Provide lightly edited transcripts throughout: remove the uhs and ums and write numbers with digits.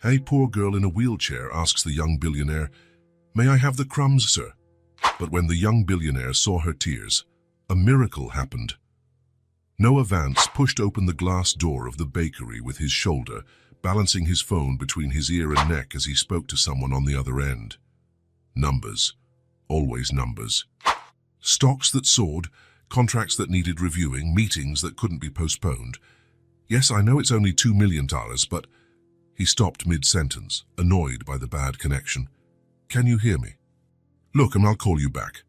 "Hey, poor girl in a wheelchair," asks the young billionaire. "May I have the crumbs, sir?" But when the young billionaire saw her tears, a miracle happened. Noah Vance pushed open the glass door of the bakery with his shoulder, balancing his phone between his ear and neck as he spoke to someone on the other end. Numbers. Always numbers. Stocks that soared, contracts that needed reviewing, meetings that couldn't be postponed. "Yes, I know it's only $2 million, but..." He stopped mid-sentence, annoyed by the bad connection. "Can you hear me? Look, and I'll call you back."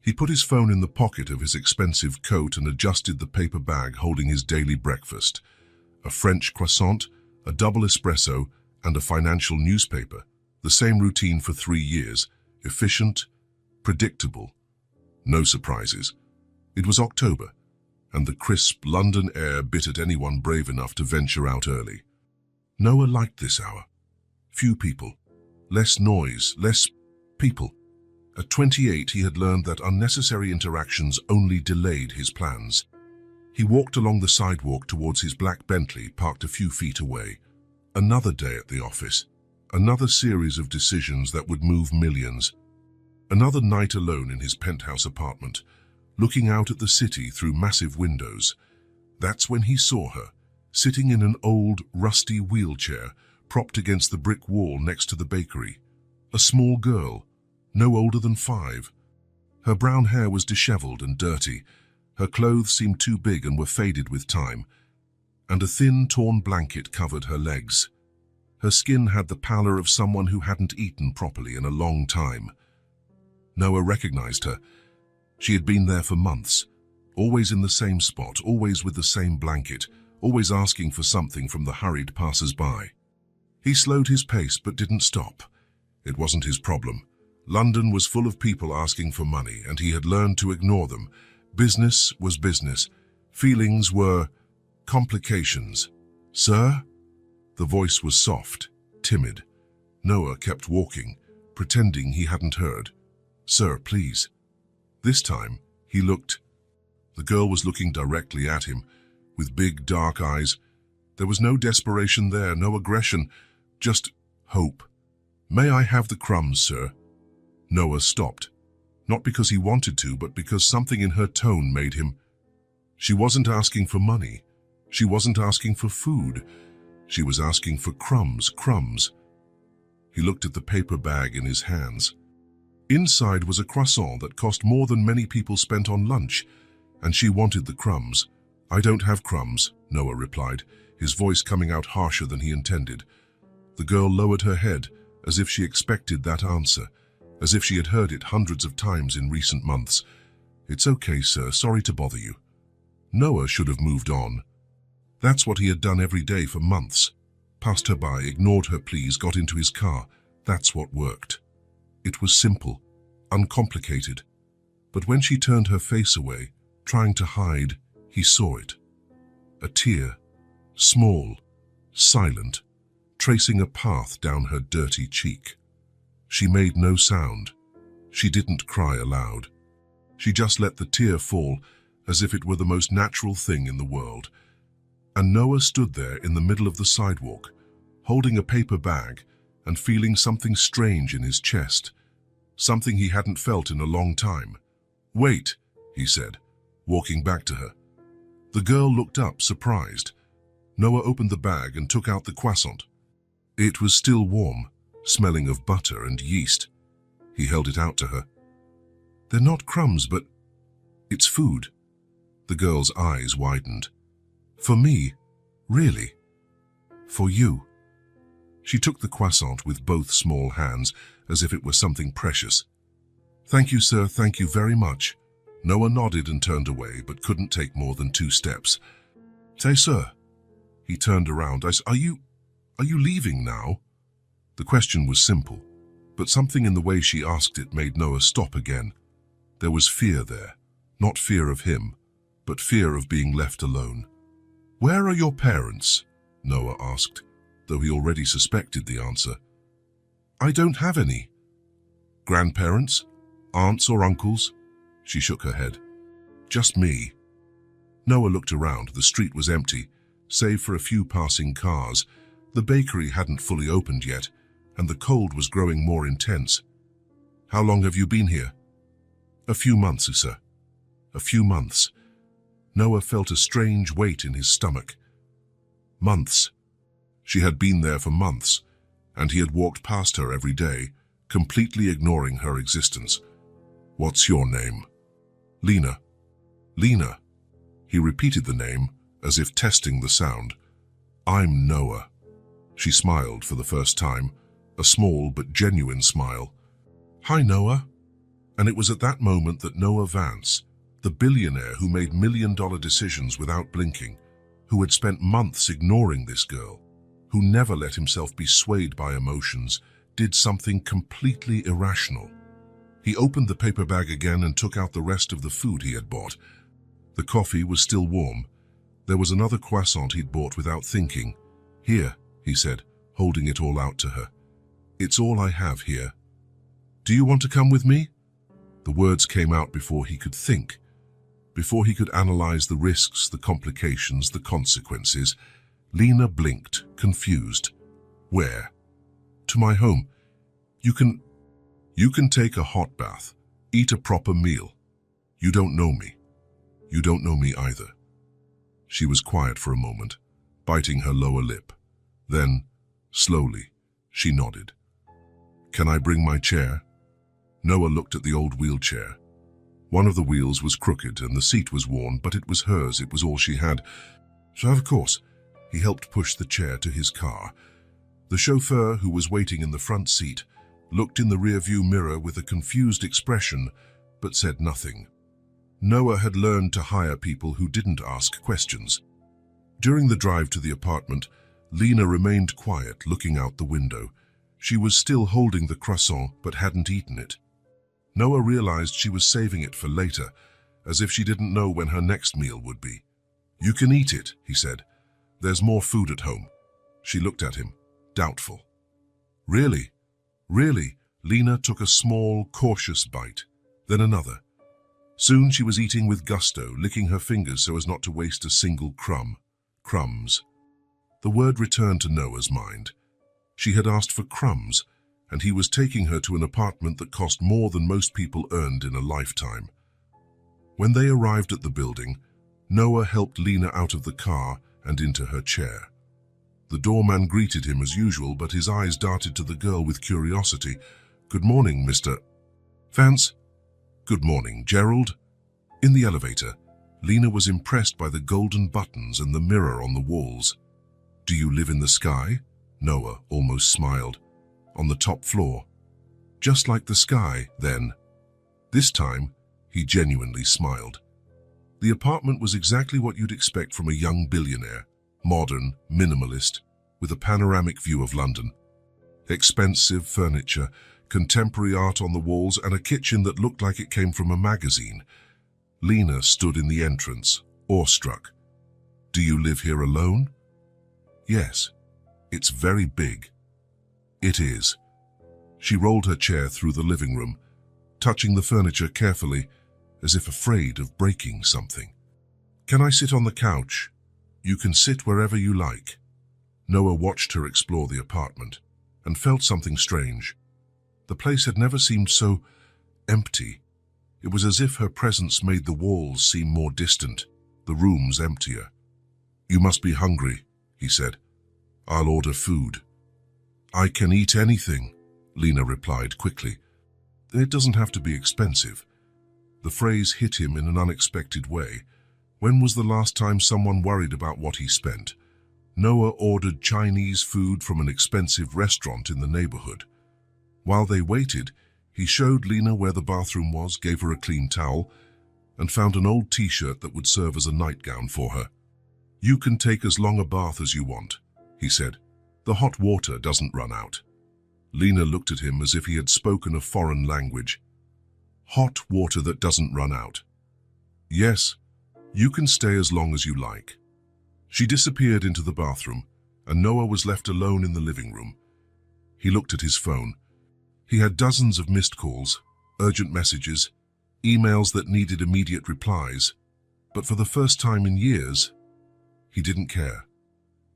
He put his phone in the pocket of his expensive coat and adjusted the paper bag holding his daily breakfast. A French croissant, a double espresso, and a financial newspaper. The same routine for 3 years. Efficient, predictable. No surprises. It was October, and the crisp London air bit at anyone brave enough to venture out early. Noah liked this hour. Few people. Less noise, less people. At 28, he had learned that unnecessary interactions only delayed his plans. He walked along the sidewalk towards his black Bentley, parked a few feet away. Another day at the office. Another series of decisions that would move millions. Another night alone in his penthouse apartment, looking out at the city through massive windows. That's when he saw her, sitting in an old, rusty wheelchair, propped against the brick wall next to the bakery. A small girl, no older than 5. Her brown hair was disheveled and dirty. Her clothes seemed too big and were faded with time, and a thin, torn blanket covered her legs. Her skin had the pallor of someone who hadn't eaten properly in a long time. Noah recognized her. She had been there for months, always in the same spot, always with the same blanket, always asking for something from the hurried passers-by. He slowed his pace but didn't stop. It wasn't his problem. London was full of people asking for money, and he had learned to ignore them. Business was business. Feelings were complications. "Sir?" The voice was soft, timid. Noah kept walking, pretending he hadn't heard. "Sir, please." This time, he looked. The girl was looking directly at him, with big, dark eyes. There was no desperation there, no aggression, just hope. "May I have the crumbs, sir?" Noah stopped, not because he wanted to, but because something in her tone made him. She wasn't asking for money. She wasn't asking for food. She was asking for crumbs, crumbs. He looked at the paper bag in his hands. Inside was a croissant that cost more than many people spent on lunch, and she wanted the crumbs. "I don't have crumbs," Noah replied, his voice coming out harsher than he intended. The girl lowered her head, as if she expected that answer, as if she had heard it hundreds of times in recent months. "It's okay, sir. Sorry to bother you." Noah should have moved on. That's what he had done every day for months. Passed her by, ignored her pleas, got into his car. That's what worked. It was simple, uncomplicated. But when she turned her face away, trying to hide, he saw it. A tear, small, silent, tracing a path down her dirty cheek. She made no sound. She didn't cry aloud. She just let the tear fall as if it were the most natural thing in the world. And Noah stood there in the middle of the sidewalk, holding a paper bag and feeling something strange in his chest, something he hadn't felt in a long time. "Wait," he said, walking back to her. The girl looked up, surprised. Noah opened the bag and took out the croissant. It was still warm, smelling of butter and yeast. He held it out to her. "They're not crumbs, but it's food." The girl's eyes widened. "For me? Really? For you?" She took the croissant with both small hands, as if it were something precious. "Thank you, sir, thank you very much." Noah nodded and turned away, but couldn't take more than 2 steps. "Say, sir." He turned around. Are you leaving now?" The question was simple, but something in the way she asked it made Noah stop again. There was fear there, not fear of him, but fear of being left alone. "Where are your parents?" Noah asked, though he already suspected the answer. "I don't have any." "Grandparents? Aunts or uncles?" She shook her head. "Just me." Noah looked around. The street was empty, save for a few passing cars. The bakery hadn't fully opened yet, and the cold was growing more intense. "How long have you been here?" "A few months, sir." A few months. Noah felt a strange weight in his stomach. Months. She had been there for months, and he had walked past her every day, completely ignoring her existence. "What's your name?" "Lena." "Lena." He repeated the name, as if testing the sound. "I'm Noah." She smiled for the first time, a small but genuine smile. "Hi, Noah." And it was at that moment that Noah Vance, the billionaire who made million-dollar decisions without blinking, who had spent months ignoring this girl, who never let himself be swayed by emotions, did something completely irrational. He opened the paper bag again and took out the rest of the food he had bought. The coffee was still warm. There was another croissant he'd bought without thinking. "Here," he said, holding it all out to her. "It's all I have here. Do you want to come with me?" The words came out before he could think, before he could analyze the risks, the complications, the consequences. Lena blinked, confused. "Where?" "To my home. You can take a hot bath, eat a proper meal. You don't know me. You don't know me either." She was quiet for a moment, biting her lower lip. Then, slowly, she nodded. "Can I bring my chair?" Noah looked at the old wheelchair. One of the wheels was crooked and the seat was worn, but it was hers, it was all she had. So, of course, he helped push the chair to his car. The chauffeur, who was waiting in the front seat, looked in the rearview mirror with a confused expression, but said nothing. Noah had learned to hire people who didn't ask questions. During the drive to the apartment, Lena remained quiet, looking out the window. She was still holding the croissant, but hadn't eaten it. Noah realized she was saving it for later, as if she didn't know when her next meal would be. "You can eat it," he said. "There's more food at home." She looked at him, doubtful. "Really? Really?" Lena took a small, cautious bite, then another. Soon she was eating with gusto, licking her fingers so as not to waste a single crumb. Crumbs. The word returned to Noah's mind. She had asked for crumbs, and he was taking her to an apartment that cost more than most people earned in a lifetime. When they arrived at the building, Noah helped Lena out of the car and into her chair. The doorman greeted him as usual, but his eyes darted to the girl with curiosity. "Good morning, Mr. Vance." "Good morning, Gerald." In the elevator, Lena was impressed by the golden buttons and the mirror on the walls. "Do you live in the sky?" Noah almost smiled. "On the top floor." "Just like the sky, then." This time, he genuinely smiled. The apartment was exactly what you'd expect from a young billionaire. Modern, minimalist, with a panoramic view of London. Expensive furniture, contemporary art on the walls, and a kitchen that looked like it came from a magazine. Lena stood in the entrance, awestruck. "Do you live here alone?" "Yes. It's very big." "It is." She rolled her chair through the living room, touching the furniture carefully, as if afraid of breaking something. "Can I sit on the couch?" "You can sit wherever you like." Noah watched her explore the apartment and felt something strange. The place had never seemed so empty. It was as if her presence made the walls seem more distant, the rooms emptier. "You must be hungry," he said. "I'll order food." "I can eat anything," Lena replied quickly. "It doesn't have to be expensive." The phrase hit him in an unexpected way. When was the last time someone worried about what he spent? Noah ordered Chinese food from an expensive restaurant in the neighborhood. While they waited, he showed Lena where the bathroom was, gave her a clean towel, and found an old t-shirt that would serve as a nightgown for her. "You can take as long a bath as you want," he said. "The hot water doesn't run out." Lena looked at him as if he had spoken a foreign language. "Hot water that doesn't run out." "Yes, you can stay as long as you like." She disappeared into the bathroom, and Noah was left alone in the living room. He looked at his phone. He had dozens of missed calls, urgent messages, emails that needed immediate replies, but for the first time in years, he didn't care.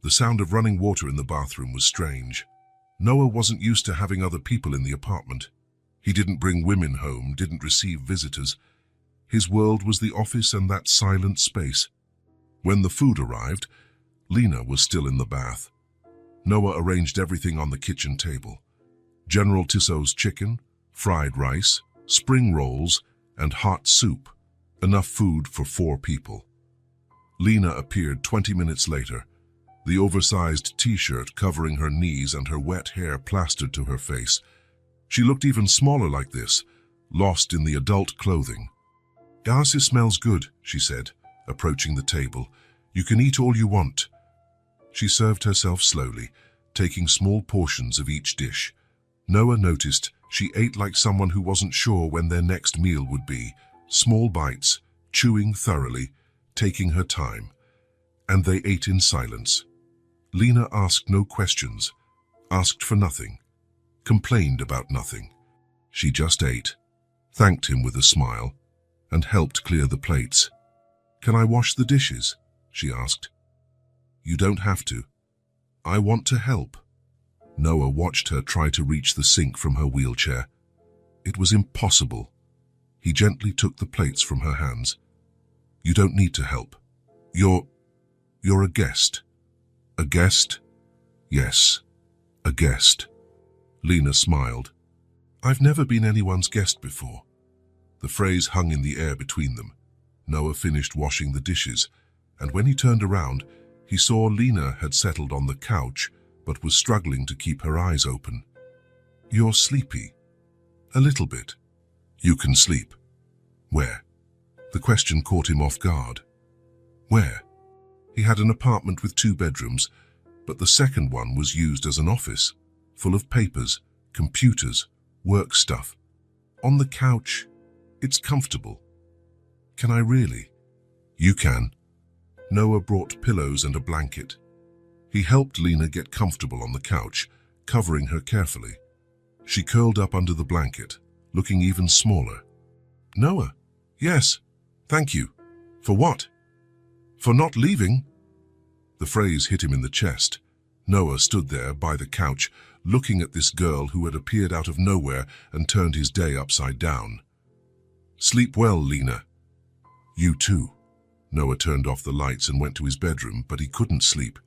The sound of running water in the bathroom was strange. Noah wasn't used to having other people in the apartment. He didn't bring women home, didn't receive visitors. His world was the office and that silent space. When the food arrived, Lena was still in the bath. Noah arranged everything on the kitchen table. General Tissot's chicken, fried rice, spring rolls, and hot soup. Enough food for 4 people. Lena appeared 20 minutes later, the oversized t-shirt covering her knees and her wet hair plastered to her face. She looked even smaller like this, lost in the adult clothing. "Yasi smells good," she said, approaching the table. "You can eat all you want." She served herself slowly, taking small portions of each dish. Noah noticed she ate like someone who wasn't sure when their next meal would be. Small bites, chewing thoroughly, taking her time. And they ate in silence. Lena asked no questions, asked for nothing, complained about nothing. She just ate, thanked him with a smile, and helped clear the plates. "Can I wash the dishes?" she asked. "You don't have to. I want to help." Noah watched her try to reach the sink from her wheelchair. It was impossible. He gently took the plates from her hands. "You don't need to help. You're a guest." "A guest?" "Yes, a guest." Lena smiled. "I've never been anyone's guest before." The phrase hung in the air between them. Noah finished washing the dishes, and when he turned around, he saw Lena had settled on the couch, but was struggling to keep her eyes open. "You're sleepy." "A little bit." "You can sleep." "Where?" The question caught him off guard. "Where?" He had an apartment with 2 bedrooms, but the second one was used as an office, full of papers, computers, work stuff. "On the couch. It's comfortable." "Can I really?" "You can." Noah brought pillows and a blanket. He helped Lena get comfortable on the couch, covering her carefully. She curled up under the blanket, looking even smaller. "Noah?" "Yes, thank you." "For what?" "For not leaving." The phrase hit him in the chest. Noah stood there by the couch, looking at this girl who had appeared out of nowhere and turned his day upside down. "Sleep well, Lena." "You too." Noah turned off the lights and went to his bedroom, but he couldn't sleep.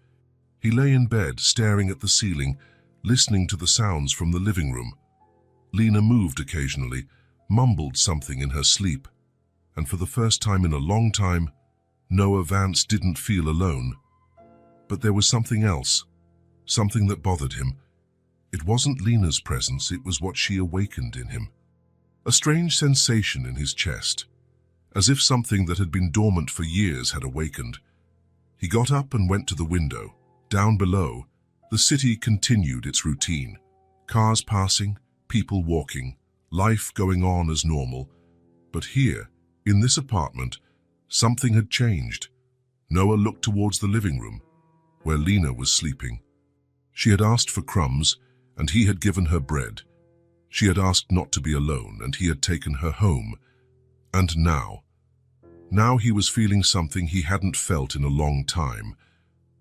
He lay in bed, staring at the ceiling, listening to the sounds from the living room. Lena moved occasionally, mumbled something in her sleep. And for the first time in a long time, Noah Vance didn't feel alone. But there was something else, something that bothered him. It wasn't Lena's presence, it was what she awakened in him. A strange sensation in his chest, as if something that had been dormant for years had awakened. He got up and went to the window. Down below, the city continued its routine. Cars passing, people walking, life going on as normal. But here, in this apartment, something had changed. Noah looked towards the living room, where Lena was sleeping. She had asked for crumbs, and he had given her bread. She had asked not to be alone, and he had taken her home. And now he was feeling something he hadn't felt in a long time.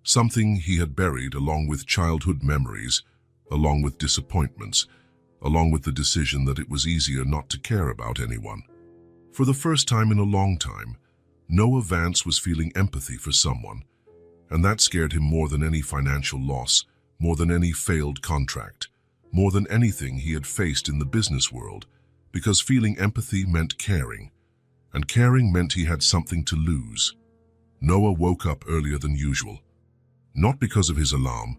Something he had buried along with childhood memories, along with disappointments, along with the decision that it was easier not to care about anyone. For the first time in a long time, Noah Vance was feeling empathy for someone, and that scared him more than any financial loss, more than any failed contract, more than anything he had faced in the business world, because feeling empathy meant caring, and caring meant he had something to lose. Noah woke up earlier than usual, not because of his alarm,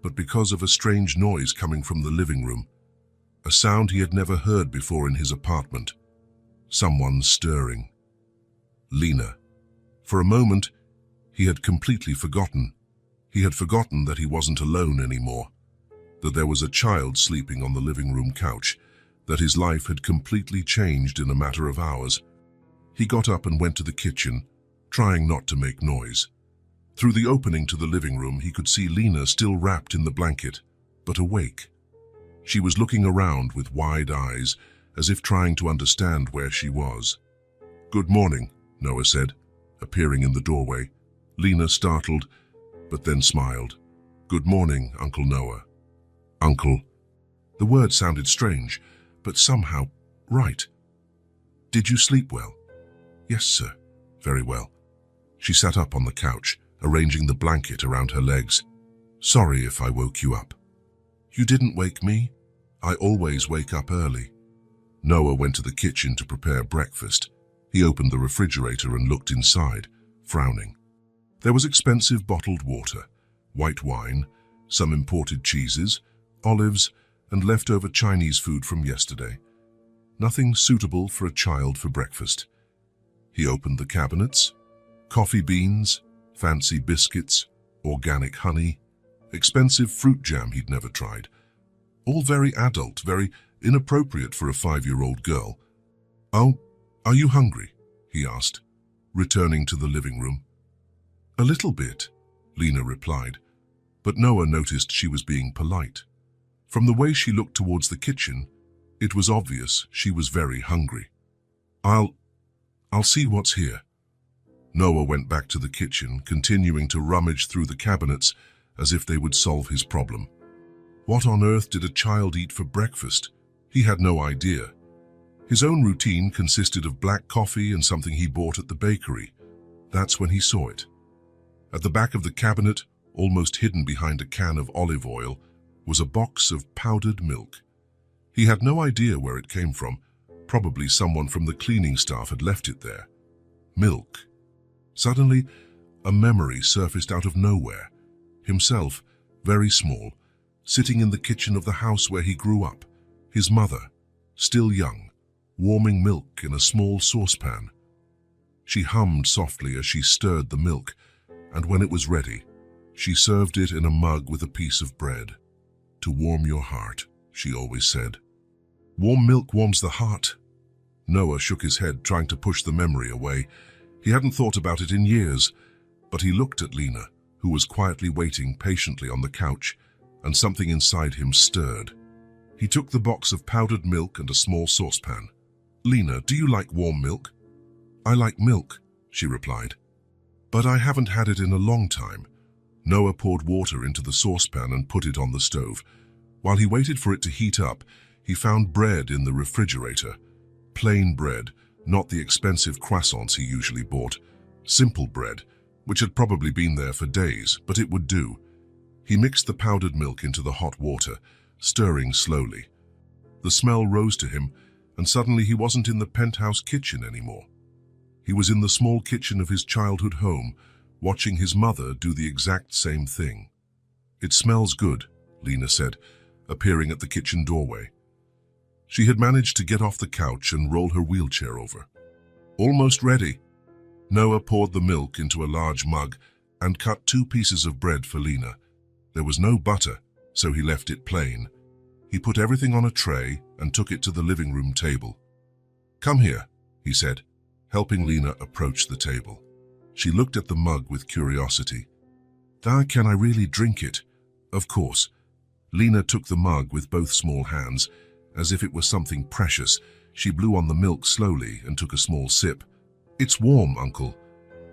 but because of a strange noise coming from the living room, a sound he had never heard before in his apartment. Someone stirring. Lena. For a moment, he had completely forgotten. He had forgotten that he wasn't alone anymore, that there was a child sleeping on the living room couch, that his life had completely changed in a matter of hours. He got up and went to the kitchen, trying not to make noise. Through the opening to the living room, he could see Lena still wrapped in the blanket, but awake. She was looking around with wide eyes, as if trying to understand where she was. "Good morning," Noah said, appearing in the doorway. Lena startled, but then smiled. "Good morning, Uncle Noah." Uncle. The word sounded strange, but somehow right. "Did you sleep well?" "Yes, sir. Very well." She sat up on the couch, arranging the blanket around her legs. "Sorry if I woke you up." "You didn't wake me. I always wake up early." Noah went to the kitchen to prepare breakfast. He opened the refrigerator and looked inside, frowning. There was expensive bottled water, white wine, some imported cheeses, olives, and leftover Chinese food from yesterday. Nothing suitable for a child for breakfast. He opened the cabinets. Coffee beans, fancy biscuits, organic honey, expensive fruit jam he'd never tried. All very adult, very inappropriate for a 5-year-old girl. "Oh, are you hungry?" he asked, returning to the living room. "A little bit," Lena replied, but Noah noticed she was being polite. From the way she looked towards the kitchen, it was obvious she was very hungry. I'll see what's here." Noah went back to the kitchen, continuing to rummage through the cabinets as if they would solve his problem. What on earth did a child eat for breakfast? He had no idea. His own routine consisted of black coffee and something he bought at the bakery. That's when he saw it. At the back of the cabinet, almost hidden behind a can of olive oil, was a box of powdered milk. He had no idea where it came from. Probably someone from the cleaning staff had left it there. Milk. Suddenly, a memory surfaced out of nowhere. Himself, very small, sitting in the kitchen of the house where he grew up. His mother, still young, warming milk in a small saucepan. She hummed softly as she stirred the milk, and when it was ready, she served it in a mug with a piece of bread. "To warm your heart," she always said. "Warm milk warms the heart." Noah shook his head, trying to push the memory away. He hadn't thought about it in years, but he looked at Lena, who was quietly waiting patiently on the couch, and something inside him stirred. He took the box of powdered milk and a small saucepan. "Lena, do you like warm milk?" "I like milk," she replied. "But I haven't had it in a long time." Noah poured water into the saucepan and put it on the stove. While he waited for it to heat up, he found bread in the refrigerator. Plain bread, not the expensive croissants he usually bought. Simple bread, which had probably been there for days, but it would do. He mixed the powdered milk into the hot water, stirring slowly. The smell rose to him, and suddenly he wasn't in the penthouse kitchen anymore. He was in the small kitchen of his childhood home, watching his mother do the exact same thing. "It smells good," Lena said, appearing at the kitchen doorway. She had managed to get off the couch and roll her wheelchair over. "Almost ready." Noah poured the milk into a large mug and cut 2 pieces of bread for Lena. There was no butter, so he left it plain. He put everything on a tray and took it to the living room table. "Come here," he said, helping Lena approach the table. She looked at the mug with curiosity. Can I really drink it?" "Of course." Lena took the mug with both small hands. As if it was something precious, she blew on the milk slowly and took a small sip. "It's warm, Uncle."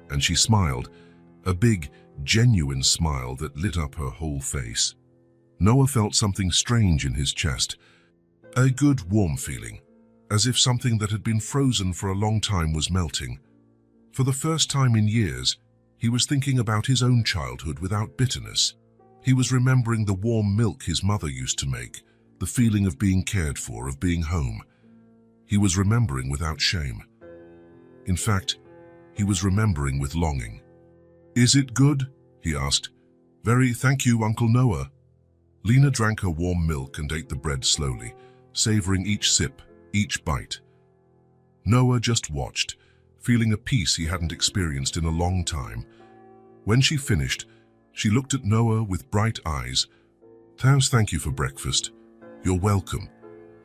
And she smiled, a big, genuine smile that lit up her whole face. Noah felt something strange in his chest, a good, warm feeling, as if something that had been frozen for a long time was melting. For the first time in years, he was thinking about his own childhood without bitterness. He was remembering the warm milk his mother used to make, the feeling of being cared for, of being home. He was remembering without shame. In fact, he was remembering with longing. "Is it good?" he asked. "Very, thank you, Uncle Noah." Lena drank her warm milk and ate the bread slowly, savoring each sip, each bite. Noah just watched, feeling a peace he hadn't experienced in a long time. When she finished, she looked at Noah with bright eyes. Thank you for breakfast." "You're welcome."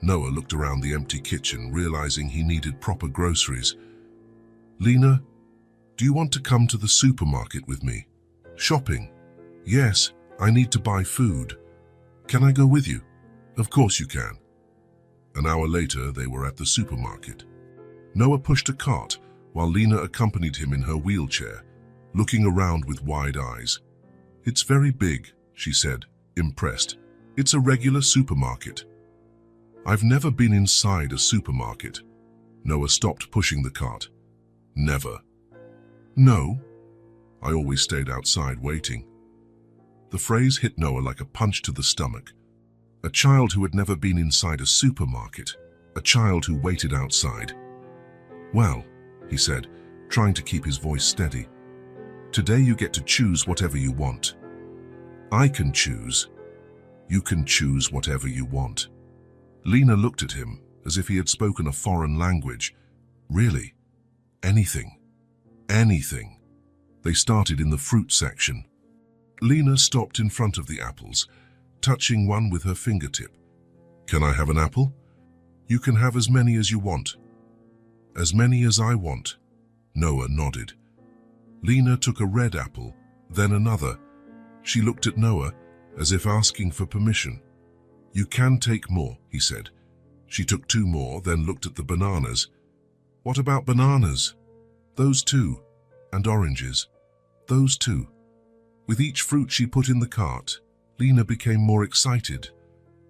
Noah looked around the empty kitchen, realizing he needed proper groceries. "Lena, do you want to come to the supermarket with me?" "Shopping?" "Yes, I need to buy food." "Can I go with you?" "Of course you can." An hour later, they were at the supermarket. Noah pushed a cart, while Lena accompanied him in her wheelchair, looking around with wide eyes. It's very big, she said, impressed. It's a regular supermarket. I've never been inside a supermarket. Noah stopped pushing the cart. Never. No. I always stayed outside waiting. The phrase hit Noah like a punch to the stomach. A child who had never been inside a supermarket. A child who waited outside. Well, he said, trying to keep his voice steady. Today you get to choose whatever you want. I can choose. You can choose whatever you want. Lena looked at him as if he had spoken a foreign language. Really? Anything. Anything. They started in the fruit section. Lena stopped in front of the apples, touching one with her fingertip. Can I have an apple? You can have as many as you want. As many as I want. Noah nodded. Lena took a red apple, then another. She looked at Noah as if asking for permission. You can take more, he said. She took 2 more, then looked at the bananas. What about bananas? Those 2. And oranges. Those 2. With each fruit she put in the cart, Lena became more excited.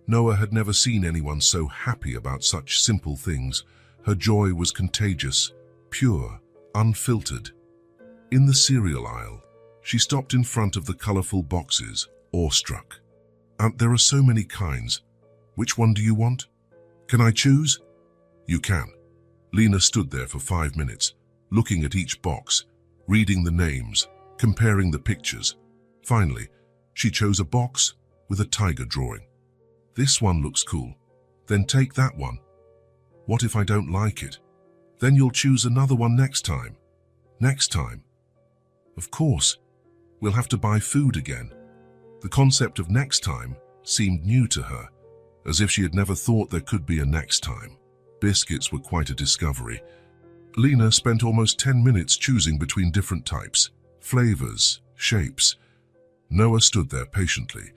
Noah had never seen anyone so happy about such simple things. Her joy was contagious, pure, unfiltered. In the cereal aisle, she stopped in front of the colorful boxes, awestruck. There are so many kinds. Which one do you want? Can I choose? You can. Lena stood there for 5 minutes, looking at each box, reading the names, comparing the pictures. Finally, she chose a box with a tiger drawing. This one looks cool. Then take that one. What if I don't like it? Then you'll choose another one next time. Next time. Of course, we'll have to buy food again. The concept of next time seemed new to her, as if she had never thought there could be a next time. Biscuits were quite a discovery. Lena spent almost 10 minutes choosing between different types, flavors, shapes. Noah stood there patiently,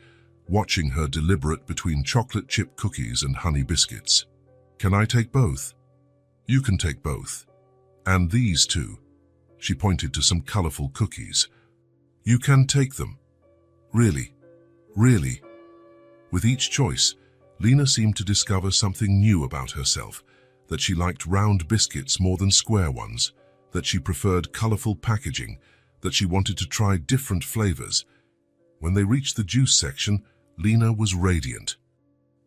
watching her deliberate between chocolate chip cookies and honey biscuits. Can I take both? You can take both. And these too. She pointed to some colorful cookies. You can take them. Really? Really? With each choice, Lena seemed to discover something new about herself, that she liked round biscuits more than square ones, that she preferred colorful packaging, that she wanted to try different flavors. When they reached the juice section, Lena was radiant.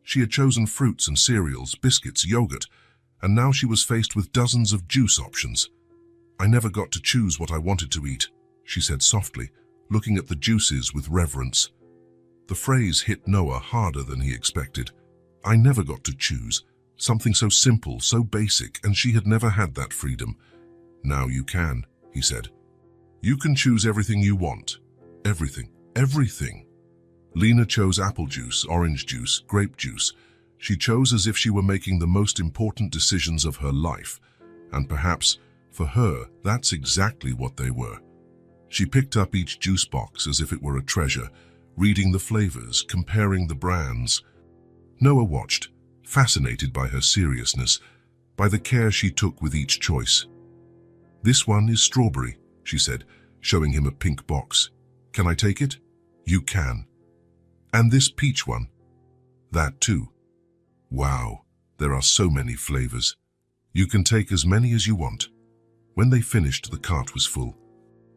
She had chosen fruits and cereals, biscuits, yogurt, and now she was faced with dozens of juice options. I never got to choose what I wanted to eat, she said softly, looking at the juices with reverence. The phrase hit Noah harder than he expected. I never got to choose. Something so simple, so basic, and she had never had that freedom. Now you can, he said. You can choose everything you want. Everything. Everything. Lena chose apple juice, orange juice, grape juice. She chose as if she were making the most important decisions of her life. And perhaps, for her, that's exactly what they were. She picked up each juice box as if it were a treasure, reading the flavors, comparing the brands. Noah watched, fascinated by her seriousness, by the care she took with each choice. This one is strawberry, she said, showing him a pink box. Can I take it? You can. And this peach one? That too. Wow, there are so many flavors. You can take as many as you want. When they finished, the cart was full.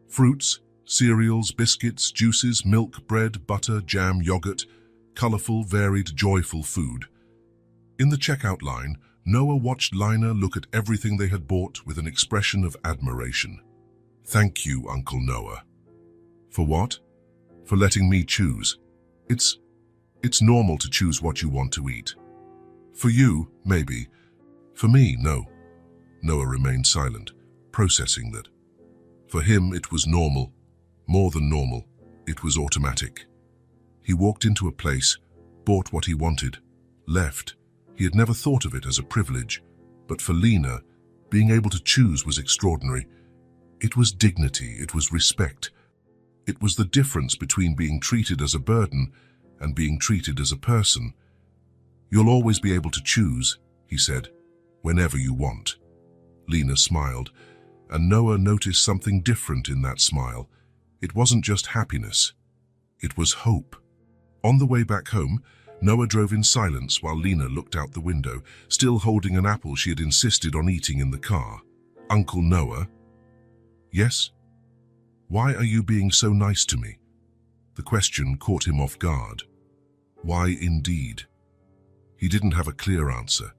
Fruits, cereals, biscuits, juices, milk, bread, butter, jam, yogurt, colorful, varied, joyful food. In the checkout line, Noah watched Lina look at everything they had bought with an expression of admiration. Thank you, Uncle Noah. For what? For letting me choose. It's normal to choose what you want to eat. For you, maybe. For me, no. Noah remained silent, processing that. For him, it was normal. More than normal. It was automatic. He walked into a place, bought what he wanted, left. He had never thought of it as a privilege, but for Lena, being able to choose was extraordinary. It was dignity, it was respect. It was the difference between being treated as a burden and being treated as a person. You'll always be able to choose, he said, whenever you want. Lena smiled, and Noah noticed something different in that smile. It wasn't just happiness. It was hope. On the way back home, Noah drove in silence while Lena looked out the window, still holding an apple she had insisted on eating in the car. "Uncle Noah?" "Yes?" "Why are you being so nice to me?" The question caught him off guard. Why indeed? He didn't have a clear answer.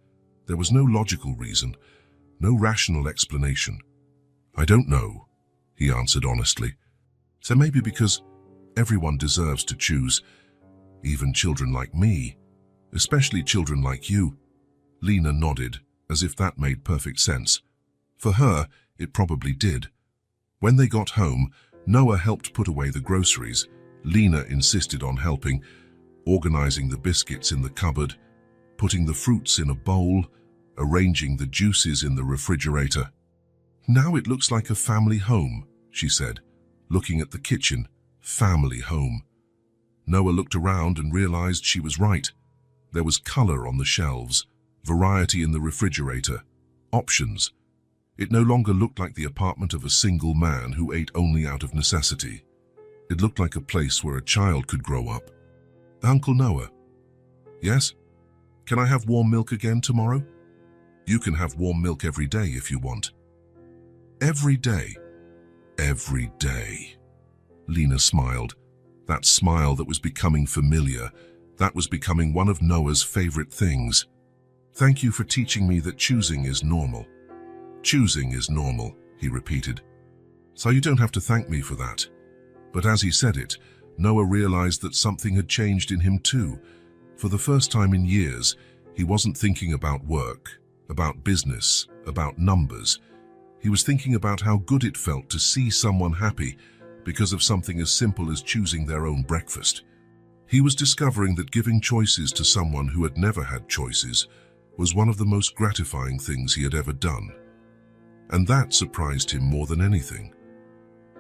There was no logical reason, no rational explanation. "I don't know," he answered honestly. "So maybe because everyone deserves to choose, even children like me, especially children like you." Lena nodded, as if that made perfect sense. For her, it probably did. When they got home, Noah helped put away the groceries. Lena insisted on helping, organizing the biscuits in the cupboard, putting the fruits in a bowl, arranging the juices in the refrigerator. "Now it looks like a family home," she said, looking at the kitchen. Family home. Noah looked around and realized she was right. There was color on the shelves, variety in the refrigerator, options. It no longer looked like the apartment of a single man who ate only out of necessity. It looked like a place where a child could grow up. "Uncle Noah?" "Yes? Can I have warm milk again tomorrow?" "You can have warm milk every day if you want." "Every day?" "Every day." Lena smiled. That smile that was becoming familiar, that was becoming one of Noah's favorite things. "Thank you for teaching me that choosing is normal." "Choosing is normal," he repeated. "So you don't have to thank me for that." But as he said it, Noah realized that something had changed in him too. For the first time in years, he wasn't thinking about work, about business, about numbers. He was thinking about how good it felt to see someone happy because of something as simple as choosing their own breakfast. He was discovering that giving choices to someone who had never had choices was one of the most gratifying things he had ever done. And that surprised him more than anything.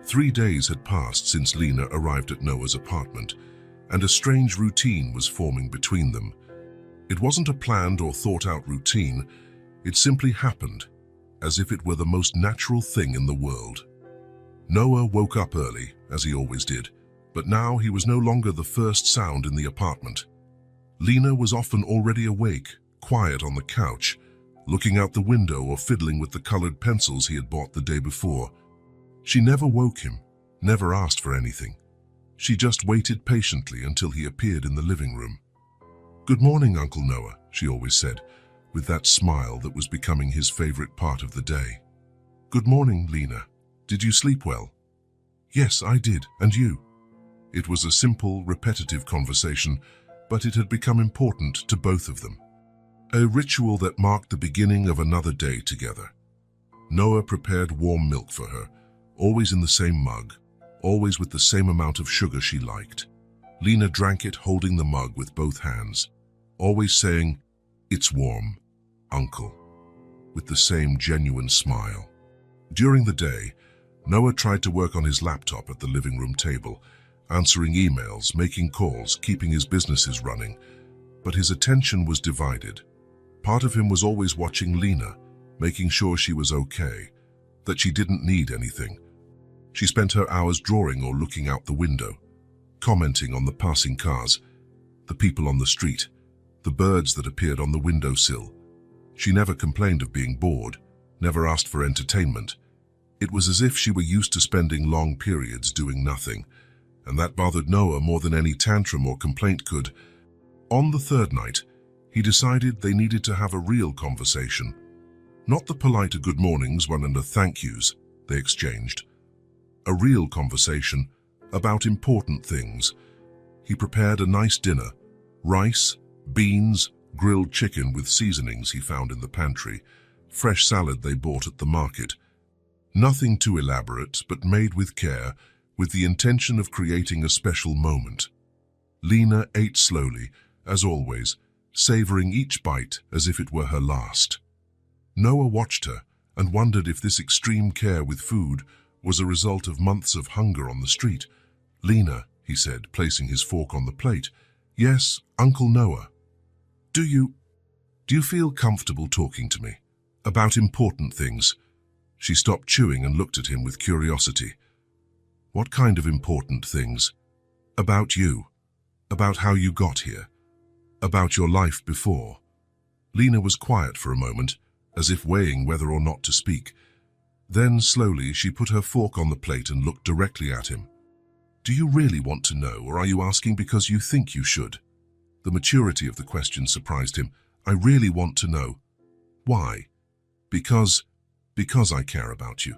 3 days had passed since Lena arrived at Noah's apartment, and a strange routine was forming between them. It wasn't a planned or thought-out routine. It simply happened, as if it were the most natural thing in the world. Noah woke up early, as he always did, but now he was no longer the first sound in the apartment. Lena was often already awake, quiet on the couch, looking out the window or fiddling with the colored pencils he had bought the day before. She never woke him, never asked for anything. She just waited patiently until he appeared in the living room. "Good morning, Uncle Noah," she always said, with that smile that was becoming his favorite part of the day. "Good morning, Lena. Did you sleep well?" "Yes, I did. And you?" It was a simple, repetitive conversation, but it had become important to both of them. A ritual that marked the beginning of another day together. Noah prepared warm milk for her, always in the same mug, always with the same amount of sugar she liked. Lena drank it holding the mug with both hands, always saying, "It's warm, Uncle," with the same genuine smile. During the day, Noah tried to work on his laptop at the living room table, answering emails, making calls, keeping his businesses running, but his attention was divided. Part of him was always watching Lena, making sure she was okay, that she didn't need anything. She spent her hours drawing or looking out the window, commenting on the passing cars, the people on the street, the birds that appeared on the windowsill. She never complained of being bored, never asked for entertainment. It was as if she were used to spending long periods doing nothing, and that bothered Noah more than any tantrum or complaint could. On the third night, he decided they needed to have a real conversation. Not the polite good mornings one and a thank yous they exchanged. A real conversation about important things. He prepared a nice dinner, rice, beans, grilled chicken with seasonings he found in the pantry, fresh salad they bought at the market. Nothing too elaborate, but made with care, with the intention of creating a special moment. Lena ate slowly, as always, savoring each bite as if it were her last. Noah watched her and wondered if this extreme care with food was a result of months of hunger on the street. "Lena," he said, placing his fork on the plate. "Yes, Uncle Noah. Do you feel comfortable talking to me about important things?" She stopped chewing and looked at him with curiosity. "What kind of important things?" About you. About how you got here. About your life before. Lena was quiet for a moment, as if weighing whether or not to speak. Then, slowly, she put her fork on the plate and looked directly at him. Do you really want to know, or are you asking because you think you should? The maturity of the question surprised him. I really want to know. Why? Because I care about you.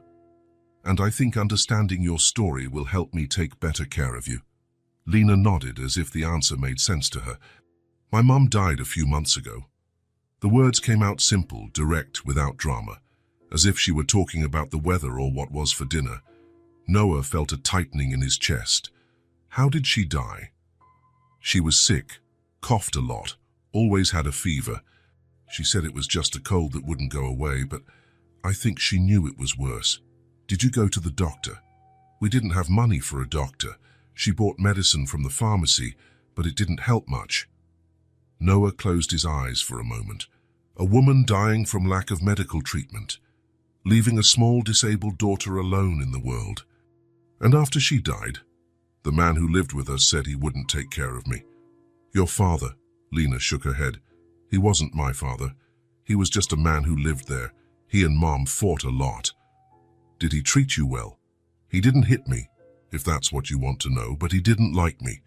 And I think understanding your story will help me take better care of you. Lena nodded as if the answer made sense to her. My mum died a few months ago. The words came out simple, direct, without drama, as if she were talking about the weather or what was for dinner. Noah felt a tightening in his chest. How did she die? She was sick, coughed a lot, always had a fever. She said it was just a cold that wouldn't go away, but I think she knew it was worse. Did you go to the doctor? We didn't have money for a doctor. She bought medicine from the pharmacy, but it didn't help much. Noah closed his eyes for a moment. A woman dying from lack of medical treatment, leaving a small disabled daughter alone in the world. And after she died, the man who lived with us said he wouldn't take care of me. Your father, Lena shook her head. He wasn't my father. He was just a man who lived there. He and Mom fought a lot. Did he treat you well? He didn't hit me, if that's what you want to know, but he didn't like me.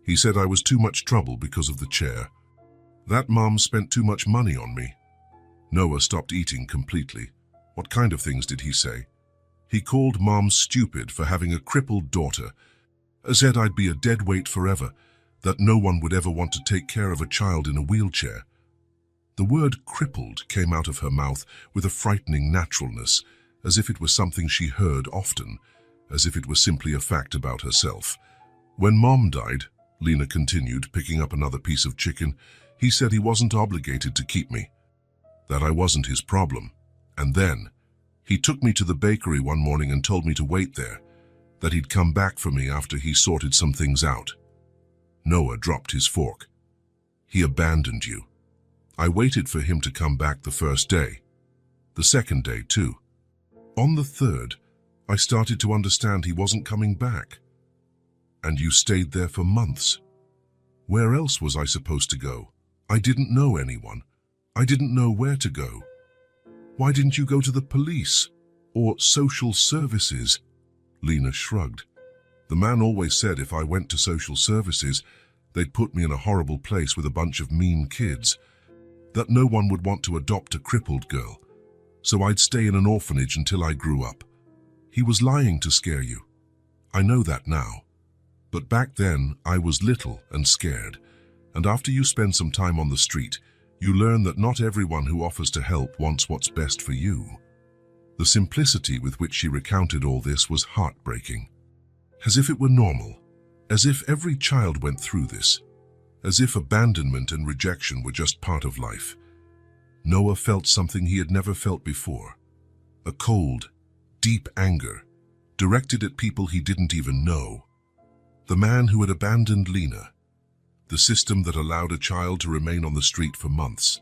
He said I was too much trouble because of the chair. That Mom spent too much money on me. Noah stopped eating completely. What kind of things did he say? He called Mom stupid for having a crippled daughter, said I'd be a dead weight forever, that no one would ever want to take care of a child in a wheelchair. The word crippled came out of her mouth with a frightening naturalness, as if it was something she heard often, as if it was simply a fact about herself. When Mom died, Lena continued, picking up another piece of chicken, he said he wasn't obligated to keep me, that I wasn't his problem. And then, he took me to the bakery one morning and told me to wait there, that he'd come back for me after he sorted some things out. Noah dropped his fork. He abandoned you. I waited for him to come back the first day. The second day, too. On the third, I started to understand he wasn't coming back. And you stayed there for months. Where else was I supposed to go? I didn't know anyone. I didn't know where to go. Why didn't you go to the police or social services? Lena shrugged. The man always said if I went to social services, they'd put me in a horrible place with a bunch of mean kids, that no one would want to adopt a crippled girl, so I'd stay in an orphanage until I grew up. He was lying to scare you. I know that now. But back then, I was little and scared, and after you spend some time on the street, you learn that not everyone who offers to help wants what's best for you. The simplicity with which she recounted all this was heartbreaking. As if it were normal, as if every child went through this, as if abandonment and rejection were just part of life. Noah felt something he had never felt before, a cold, deep anger, directed at people he didn't even know. The man who had abandoned Lena, the system that allowed a child to remain on the street for months,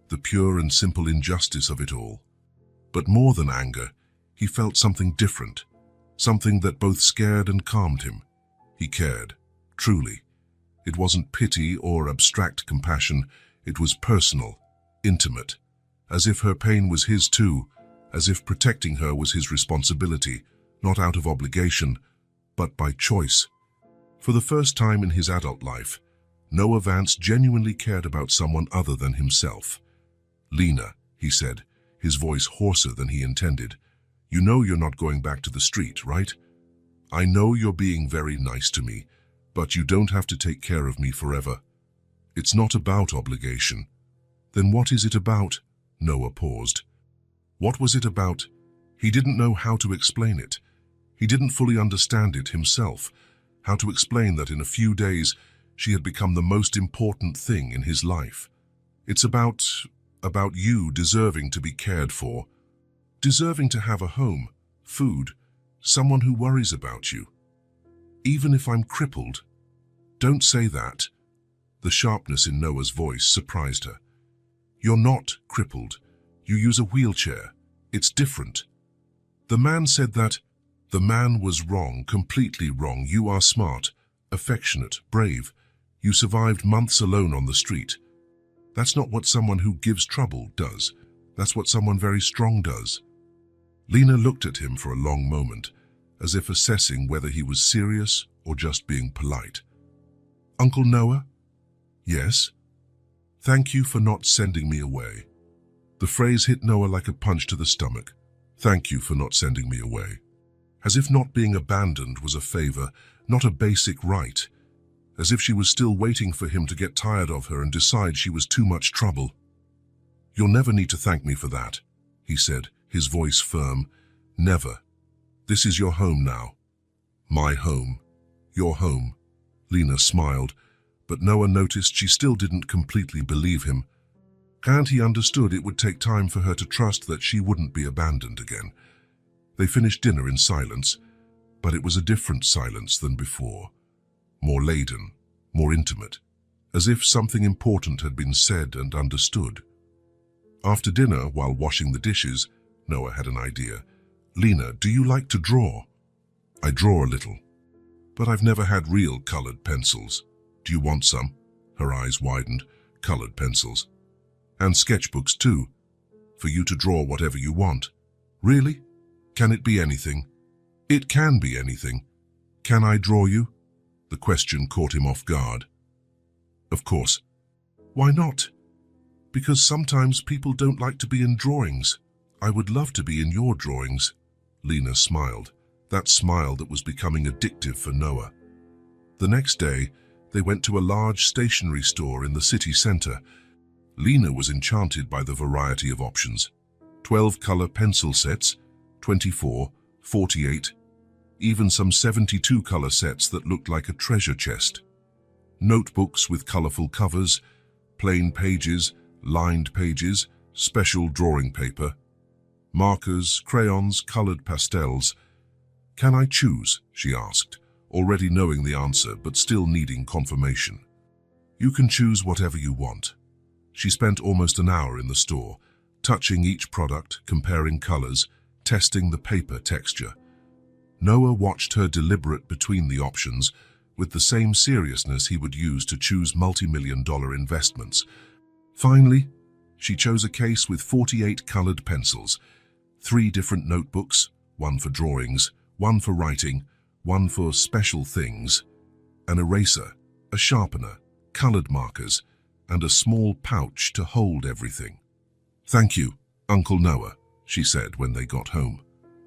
the pure and simple injustice of it all. But more than anger, he felt something different, something that both scared and calmed him. He cared, truly. It wasn't pity or abstract compassion, it was personal, intimate, as if her pain was his too, as if protecting her was his responsibility, not out of obligation, but by choice. For the first time in his adult life, Noah Vance genuinely cared about someone other than himself. Lena, he said, his voice hoarser than he intended, you know you're not going back to the street, right? I know you're being very nice to me, but you don't have to take care of me forever. It's not about obligation. Then what is it about? Noah paused. What was it about? He didn't know how to explain it. He didn't fully understand it himself, how to explain that in a few days she had become the most important thing in his life. It's about you deserving to be cared for, deserving to have a home, food, someone who worries about you. Even if I'm crippled. Don't say that. The sharpness in Noah's voice surprised her. You're not crippled. You use a wheelchair. It's different. The man said that. The man was wrong, completely wrong. You are smart. affectionate, brave. You survived months alone on the street. That's not what someone who gives trouble does. That's what someone very strong does. Lena looked at him for a long moment, as if assessing whether he was serious or just being polite. Uncle Noah? Yes? Thank you for not sending me away. The phrase hit Noah like a punch to the stomach. Thank you for not sending me away. As if not being abandoned was a favor, not a basic right. As if she was still waiting for him to get tired of her and decide she was too much trouble. You'll never need to thank me for that, he said, his voice firm. Never. This is your home now. My home. Your home. Lena smiled, but Noah noticed she still didn't completely believe him. And he understood it would take time for her to trust that she wouldn't be abandoned again. They finished dinner in silence, but it was a different silence than before. More laden, more intimate, as if something important had been said and understood. After dinner, while washing the dishes, Noah had an idea. Lena, do you like to draw? I draw a little, but I've never had real colored pencils. Do you want some? Her eyes widened. Colored pencils. And sketchbooks too, for you to draw whatever you want. Really? Can it be anything? It can be anything. Can I draw you? The question caught him off guard. Of course. Why not? Because sometimes people don't like to be in drawings. I would love to be in your drawings. Lena smiled, that smile that was becoming addictive for Noah. The next day, they went to a large stationery store in the city center. Lena was enchanted by the variety of options. 12 color pencil sets, 24, 48, even some 72 color sets that looked like a treasure chest. Notebooks with colorful covers, plain pages, lined pages, special drawing paper, markers, crayons, colored pastels. Can I choose? She asked, already knowing the answer but still needing confirmation. You can choose whatever you want. She spent almost an hour in the store, touching each product, comparing colors, testing the paper texture. Noah watched her deliberate between the options with the same seriousness he would use to choose multi-million-dollar investments. Finally, she chose a case with 48 colored pencils, 3 different notebooks, one for drawings, one for writing, one for special things, an eraser, a sharpener, colored markers, and a small pouch to hold everything. Thank you, Uncle Noah, she said when they got home,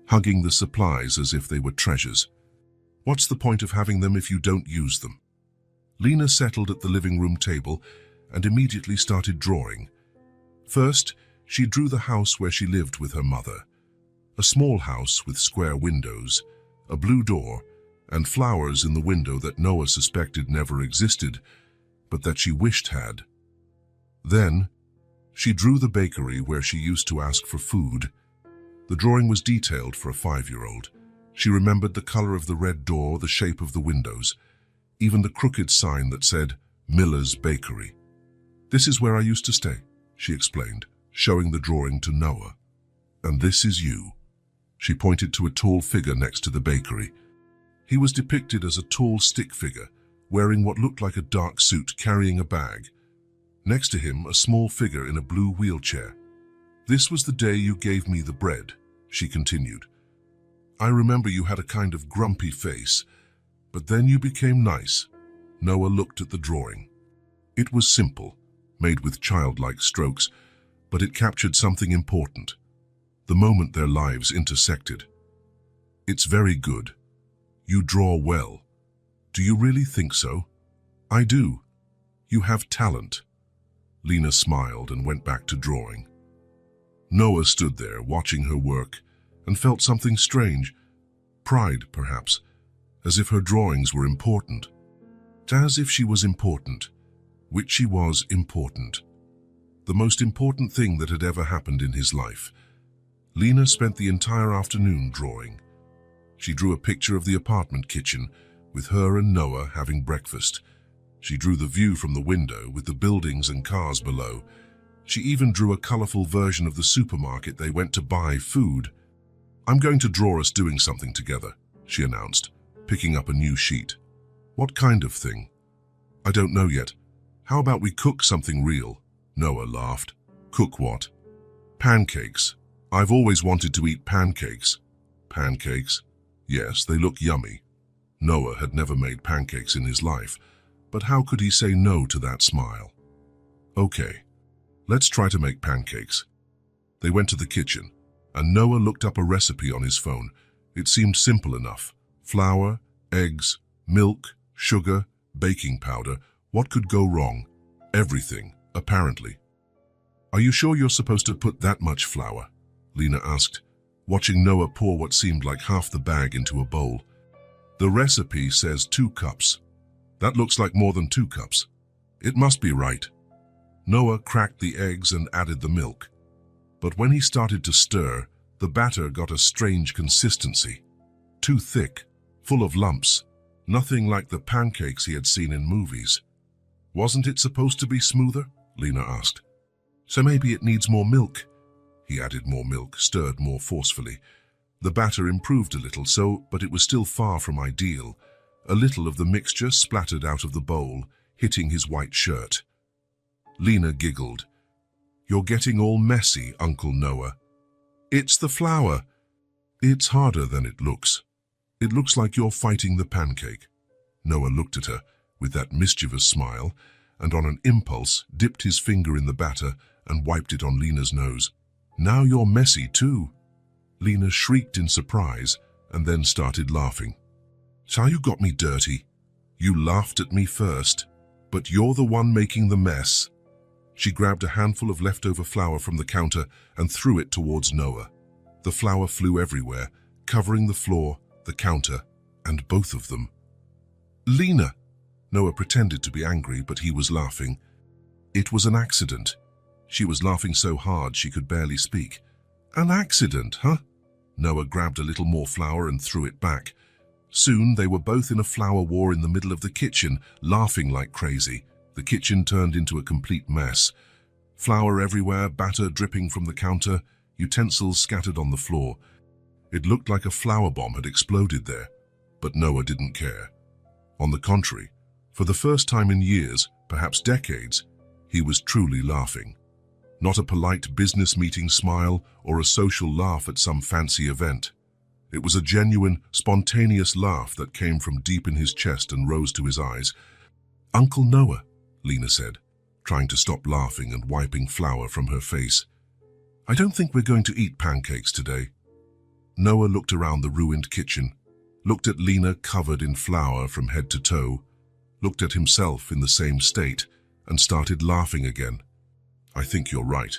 hugging the supplies as if they were treasures. What's the point of having them if you don't use them? Lena settled at the living room table and immediately started drawing. First, she drew the house where she lived with her mother. A small house with square windows, a blue door, and flowers in the window that Noah suspected never existed, but that she wished had. Then, she drew the bakery where she used to ask for food. The drawing was detailed for a 5-year-old. She remembered the color of the red door, the shape of the windows, even the crooked sign that said, Miller's Bakery. This is where I used to stay, she explained, showing the drawing to Noah. And this is you. She pointed to a tall figure next to the bakery. He was depicted as a tall stick figure, wearing what looked like a dark suit, carrying a bag. Next to him, a small figure in a blue wheelchair. This was the day you gave me the bread, she continued. I remember you had a kind of grumpy face, but then you became nice. Noah looked at the drawing. It was simple, made with childlike strokes, but it captured something important. The moment their lives intersected. It's very good. You draw well. Do you really think so? I do. You have talent. Lena smiled and went back to drawing. Noah stood there watching her work and felt something strange. Pride, perhaps, as if her drawings were important. As if she was important, which she was important. The most important thing that had ever happened in his life. Lena spent the entire afternoon drawing. She drew a picture of the apartment kitchen with her and Noah having breakfast. She drew the view from the window with the buildings and cars below. She even drew a colorful version of the supermarket they went to buy food. I'm going to draw us doing something together, she announced, picking up a new sheet. What kind of thing? I don't know yet. How about we cook something real? Noah laughed. Cook what? Pancakes. I've always wanted to eat pancakes. Pancakes? Yes, they look yummy. Noah had never made pancakes in his life, but how could he say no to that smile? Okay, let's try to make pancakes. They went to the kitchen, and Noah looked up a recipe on his phone. It seemed simple enough. Flour, eggs, milk, sugar, baking powder. What could go wrong? Everything, apparently. Are you sure you're supposed to put that much flour? Lena asked, watching Noah pour what seemed like half the bag into a bowl. The recipe says 2 cups. That looks like more than 2 cups. It must be right. Noah cracked the eggs and added the milk. But when he started to stir, the batter got a strange consistency. Too thick, full of lumps, nothing like the pancakes he had seen in movies. Wasn't it supposed to be smoother? Lena asked. So maybe it needs more milk. He added more milk, stirred more forcefully. The batter improved a little, but it was still far from ideal. A little of the mixture splattered out of the bowl, hitting his white shirt. Lena giggled. You're getting all messy, Uncle Noah. It's the flour. It's harder than it looks. It looks like you're fighting the pancake. Noah looked at her with that mischievous smile, and on an impulse dipped his finger in the batter and wiped it on Lena's nose. Now you're messy too. Lena shrieked in surprise and then started laughing. So you got me dirty. You laughed at me first, but you're the one making the mess. She grabbed a handful of leftover flour from the counter and threw it towards Noah. The flour flew everywhere, covering the floor, the counter, and both of them. Lena! Noah pretended to be angry, but he was laughing. It was an accident. She was laughing so hard she could barely speak. An accident, huh? Noah grabbed a little more flour and threw it back. Soon they were both in a flour war in the middle of the kitchen, laughing like crazy. The kitchen turned into a complete mess. Flour everywhere, batter dripping from the counter, utensils scattered on the floor. It looked like a flour bomb had exploded there, but Noah didn't care. On the contrary, for the first time in years, perhaps decades, he was truly laughing. Not a polite business meeting smile or a social laugh at some fancy event. It was a genuine, spontaneous laugh that came from deep in his chest and rose to his eyes. Uncle Noah, Lena said, trying to stop laughing and wiping flour from her face. I don't think we're going to eat pancakes today. Noah looked around the ruined kitchen, looked at Lena covered in flour from head to toe, looked at himself in the same state, and started laughing again. I think you're right.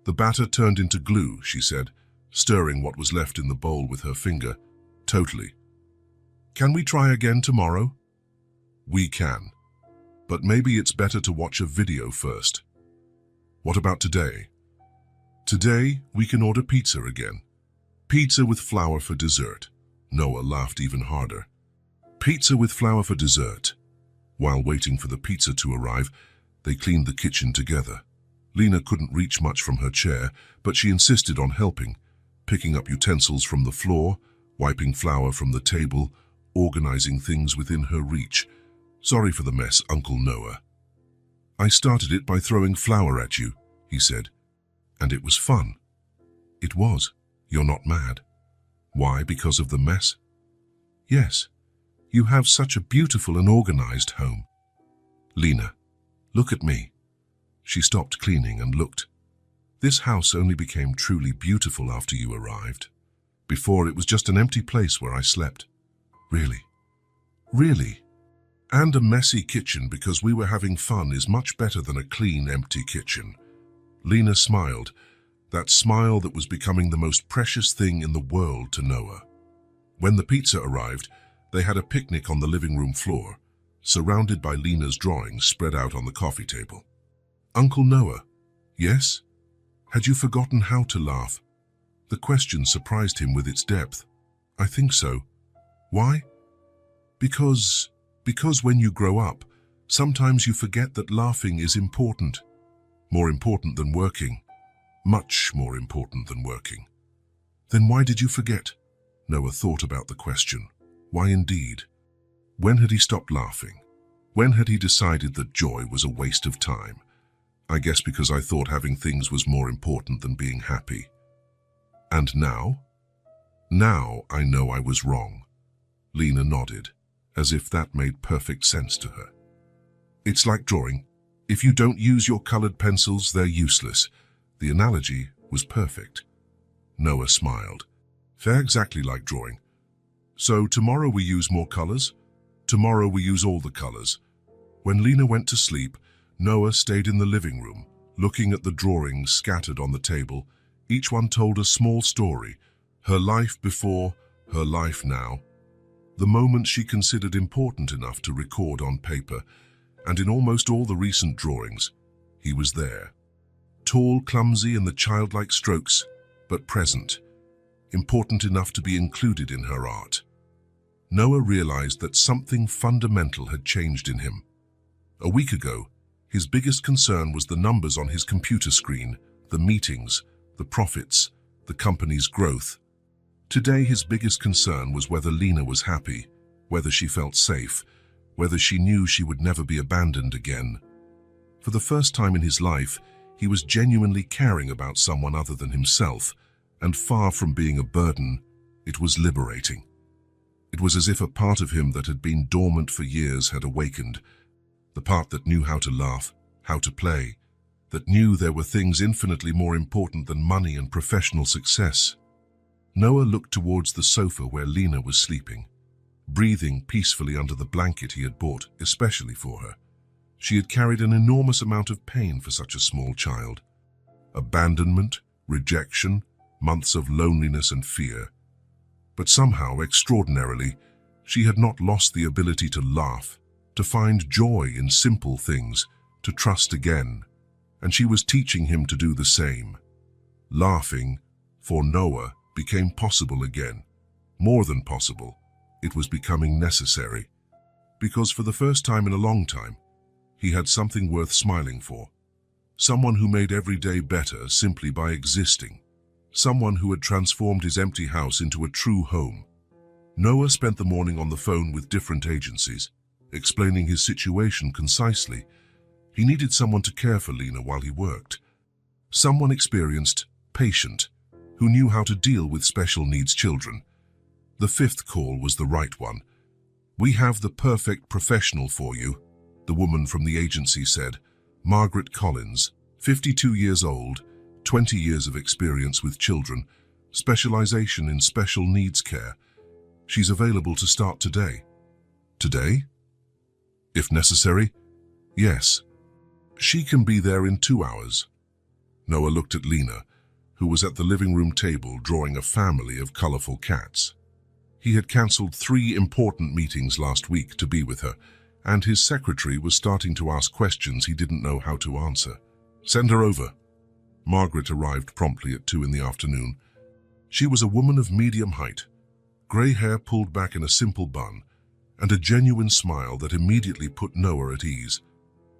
The batter turned into glue, she said, stirring what was left in the bowl with her finger. Totally. Can we try again tomorrow? We can. But maybe it's better to watch a video first. What about today? Today, we can order pizza again. Pizza with flour for dessert. Noah laughed even harder. Pizza with flour for dessert. While waiting for the pizza to arrive, they cleaned the kitchen together. Lena couldn't reach much from her chair, but she insisted on helping, picking up utensils from the floor, wiping flour from the table, organizing things within her reach. Sorry for the mess, Uncle Noah. I started it by throwing flour at you, he said. And it was fun. It was. You're not mad. Why, because of the mess? Yes. You have such a beautiful and organized home. Lena, look at me. She stopped cleaning and looked. This house only became truly beautiful after you arrived. Before, it was just an empty place where I slept. Really? Really? And a messy kitchen because we were having fun is much better than a clean, empty kitchen. Lena smiled, that smile that was becoming the most precious thing in the world to Noah. When the pizza arrived, they had a picnic on the living room floor, surrounded by Lena's drawings spread out on the coffee table. Uncle Noah, yes? Had you forgotten how to laugh? The question surprised him with its depth. I think so. Why? Because when you grow up, sometimes you forget that laughing is important. More important than working. Much more important than working. Then why did you forget? Noah thought about the question. Why indeed? When had he stopped laughing? When had he decided that joy was a waste of time? I guess because I thought having things was more important than being happy. And now? Now I know I was wrong. Lena nodded, as if that made perfect sense to her. It's like drawing. If you don't use your colored pencils, they're useless. The analogy was perfect. Noah smiled. They're exactly like drawing. So tomorrow we use more colors? Tomorrow we use all the colors. When Lena went to sleep, Noah stayed in the living room, looking at the drawings scattered on the table. Each one told a small story. Her life before, her life now. The moment she considered important enough to record on paper, and in almost all the recent drawings, he was there. Tall, clumsy, and the childlike strokes, but present. Important enough to be included in her art. Noah realized that something fundamental had changed in him. A week ago, his biggest concern was the numbers on his computer screen, the meetings, the profits, the company's growth. Today, his biggest concern was whether Lena was happy, whether she felt safe, whether she knew she would never be abandoned again. For the first time in his life, he was genuinely caring about someone other than himself, and far from being a burden, it was liberating. It was as if a part of him that had been dormant for years had awakened, the part that knew how to laugh, how to play, that knew there were things infinitely more important than money and professional success. Noah looked towards the sofa where Lena was sleeping, breathing peacefully under the blanket he had bought especially for her. She had carried an enormous amount of pain for such a small child. Abandonment, rejection, months of loneliness and fear. But somehow, extraordinarily, she had not lost the ability to laugh, to find joy in simple things, to trust again. And she was teaching him to do the same. Laughing, for Noah, became possible again. More than possible. It was becoming necessary. Because for the first time in a long time, he had something worth smiling for. Someone who made every day better simply by existing. Someone who had transformed his empty house into a true home. Noah spent the morning on the phone with different agencies, explaining his situation concisely. He needed someone to care for Lena while he worked. Someone experienced, patient, who knew how to deal with special needs children. The fifth call was the right one. "We have the perfect professional for you," the woman from the agency said. Margaret Collins, 52 years old, 20 years of experience with children, specialization in special needs care. She's available to start today. Today? If necessary? Yes. She can be there in 2 hours. Noah looked at Lena, who was at the living room table drawing a family of colorful cats. He had cancelled 3 important meetings last week to be with her, and his secretary was starting to ask questions he didn't know how to answer. "Send her over." Margaret arrived promptly at 2 in the afternoon. She was a woman of medium height, grey hair pulled back in a simple bun, and a genuine smile that immediately put Noah at ease.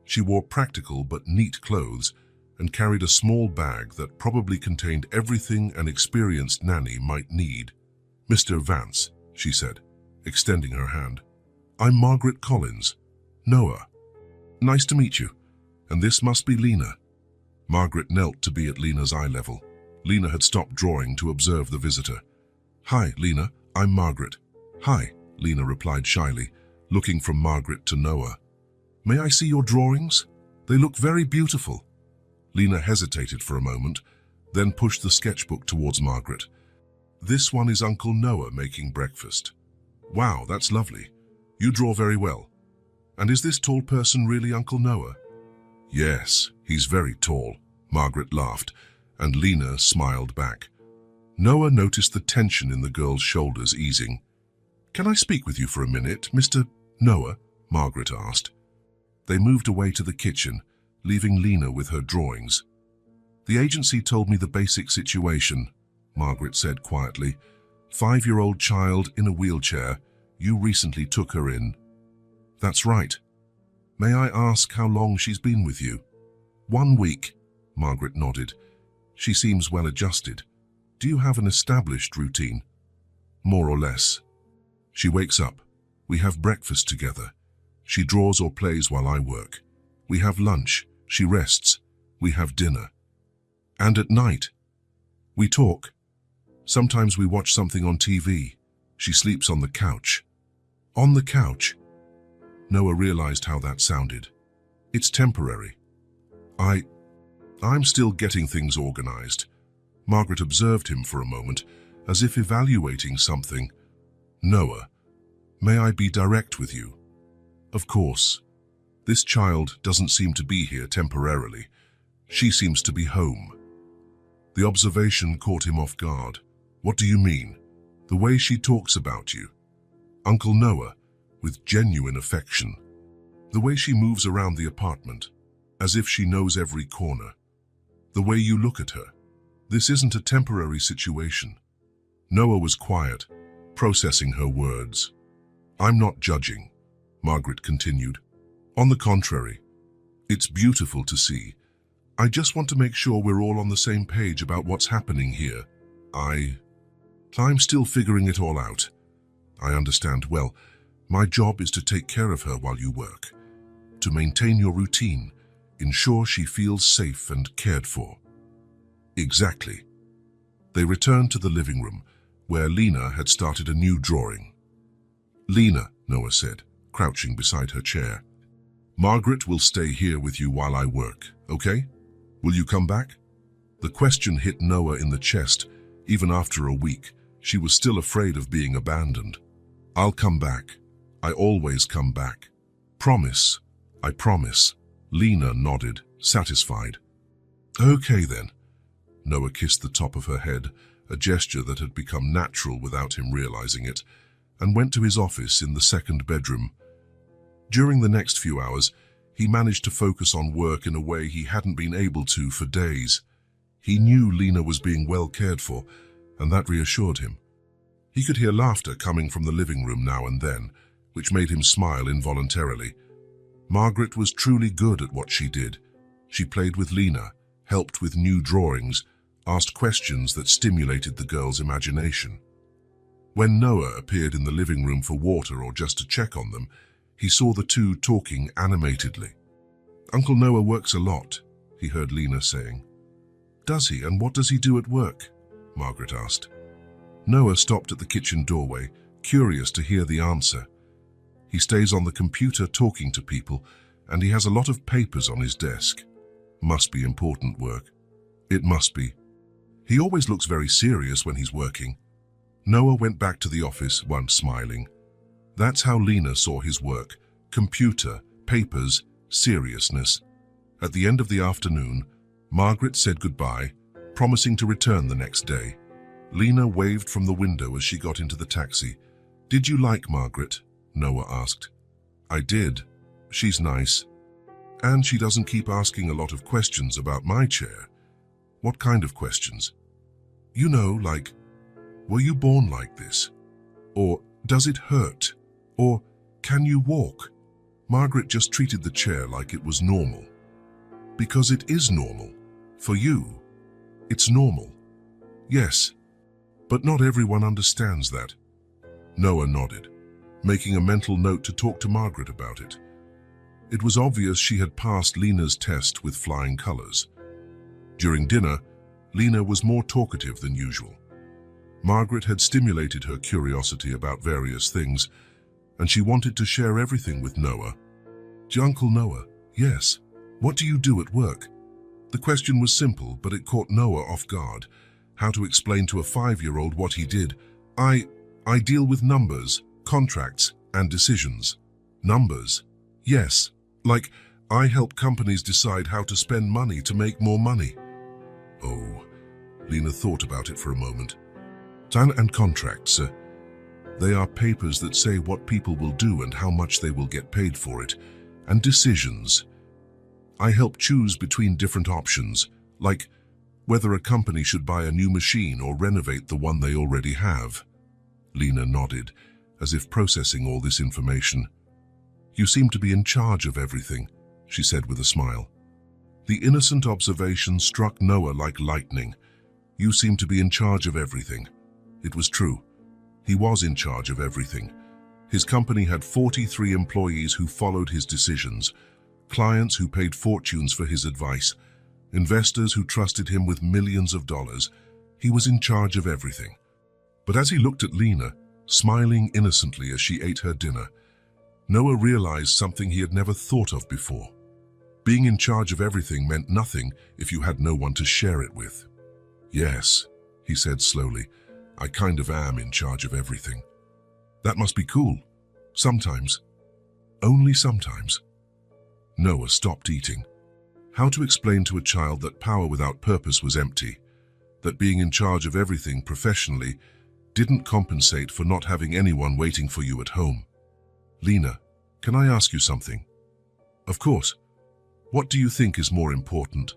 She wore practical but neat clothes and carried a small bag that probably contained everything an experienced nanny might need. "Mr. Vance," she said, extending her hand. "I'm Margaret Collins. Noah. Nice to meet you. And this must be Lena." Margaret knelt to be at Lena's eye level. Lena had stopped drawing to observe the visitor. "Hi, Lena. I'm Margaret." "Hi," Lena replied shyly, looking from Margaret to Noah. "May I see your drawings? They look very beautiful." Lena hesitated for a moment, then pushed the sketchbook towards Margaret. "This one is Uncle Noah making breakfast." "Wow, that's lovely. You draw very well. And is this tall person really Uncle Noah?" "Yes, he's very tall," Margaret laughed, and Lena smiled back. Noah noticed the tension in the girl's shoulders easing. "Can I speak with you for a minute, Mr. Noah?" Margaret asked. They moved away to the kitchen, leaving Lena with her drawings. "The agency told me the basic situation," Margaret said quietly. 5-year-old child in a wheelchair. You recently took her in." "That's right. May I ask how long she's been with you?" 1 week, Margaret nodded. "She seems well adjusted. Do you have an established routine?" "More or less. She wakes up, We have breakfast together. She draws or plays while I work. We have lunch. She rests. We have dinner. And at night, we talk. Sometimes we watch something on TV. She sleeps on the couch. On the couch? Noah realized how that sounded. It's temporary. I'm still getting things organized. Margaret observed him for a moment, as if evaluating something. Noah, may I be direct with you? Of course. This child doesn't seem to be here temporarily. She seems to be home. The observation caught him off guard. What do you mean? The way she talks about you. Uncle Noah, with genuine affection. The way she moves around the apartment, as if she knows every corner. The way you look at her. This isn't a temporary situation. Noah was quiet, processing her words. I'm not judging, Margaret continued. On the contrary, it's beautiful to see. I just want to make sure we're all on the same page about what's happening here. I'm still figuring it all out. I understand. Well, my job is to take care of her while you work, to maintain your routine, ensure she feels safe and cared for. Exactly. They returned to the living room, where Lena had started a new drawing. Lena, Noah said, crouching beside her chair. Margaret will stay here with you while I work, okay? Will you come back? The question hit Noah in the chest. Even after a week, she was still afraid of being abandoned. I'll come back. I always come back. Promise. I promise. Lena nodded, satisfied. Okay then. Noah kissed the top of her head, a gesture that had become natural without him realizing it, and went to his office in the second bedroom. During the next few hours, he managed to focus on work in a way he hadn't been able to for days. He knew Lena was being well cared for, and that reassured him. He could hear laughter coming from the living room now and then, which made him smile involuntarily. Margaret was truly good at what she did. She played with Lena, helped with new drawings, asked questions that stimulated the girl's imagination. When Noah appeared in the living room for water or just to check on them, he saw the two talking animatedly. Uncle Noah works a lot, he heard Lena saying. Does he, and what does he do at work? Margaret asked. Noah stopped at the kitchen doorway, curious to hear the answer. He stays on the computer talking to people, and he has a lot of papers on his desk. Must be important work. It must be. He always looks very serious when he's working. Noah went back to the office, once smiling. That's how Lena saw his work. Computer, papers, seriousness. At the end of the afternoon, Margaret said goodbye, promising to return the next day. Lena waved from the window as she got into the taxi. Did you like Margaret? Noah asked. I did. She's nice. And she doesn't keep asking a lot of questions about my chair. What kind of questions? You know, like, were you born like this? Or does it hurt? Or can you walk? Margaret just treated the chair like it was normal. Because it is normal. For you, it's normal. Yes, but not everyone understands that. Noah nodded, making a mental note to talk to Margaret about it. It was obvious she had passed Lena's test with flying colors. During dinner, Lena was more talkative than usual. Margaret had stimulated her curiosity about various things, and she wanted to share everything with Noah. Uncle Noah, yes. What do you do at work? The question was simple, but it caught Noah off guard. How to explain to a 5-year-old what he did. I deal with numbers, contracts, and decisions. Numbers? Yes. Like, I help companies decide how to spend money to make more money. Oh, Lena thought about it for a moment. And contracts, they are papers that say what people will do and how much they will get paid for it. And decisions. I help choose between different options, like whether a company should buy a new machine or renovate the one they already have. Lena nodded, as if processing all this information. You seem to be in charge of everything, she said with a smile. The innocent observation struck Noah like lightning. You seem to be in charge of everything. It was true. He was in charge of everything. His company had 43 employees who followed his decisions, clients who paid fortunes for his advice, investors who trusted him with millions of dollars. He was in charge of everything. But as he looked at Lena, smiling innocently as she ate her dinner, Noah realized something he had never thought of before. Being in charge of everything meant nothing if you had no one to share it with. "Yes," he said slowly, "I kind of am in charge of everything." "That must be cool. Sometimes. Only sometimes." Noah stopped eating. How to explain to a child that power without purpose was empty, that being in charge of everything professionally didn't compensate for not having anyone waiting for you at home? "Lena, can I ask you something?" "Of course. What do you think is more important?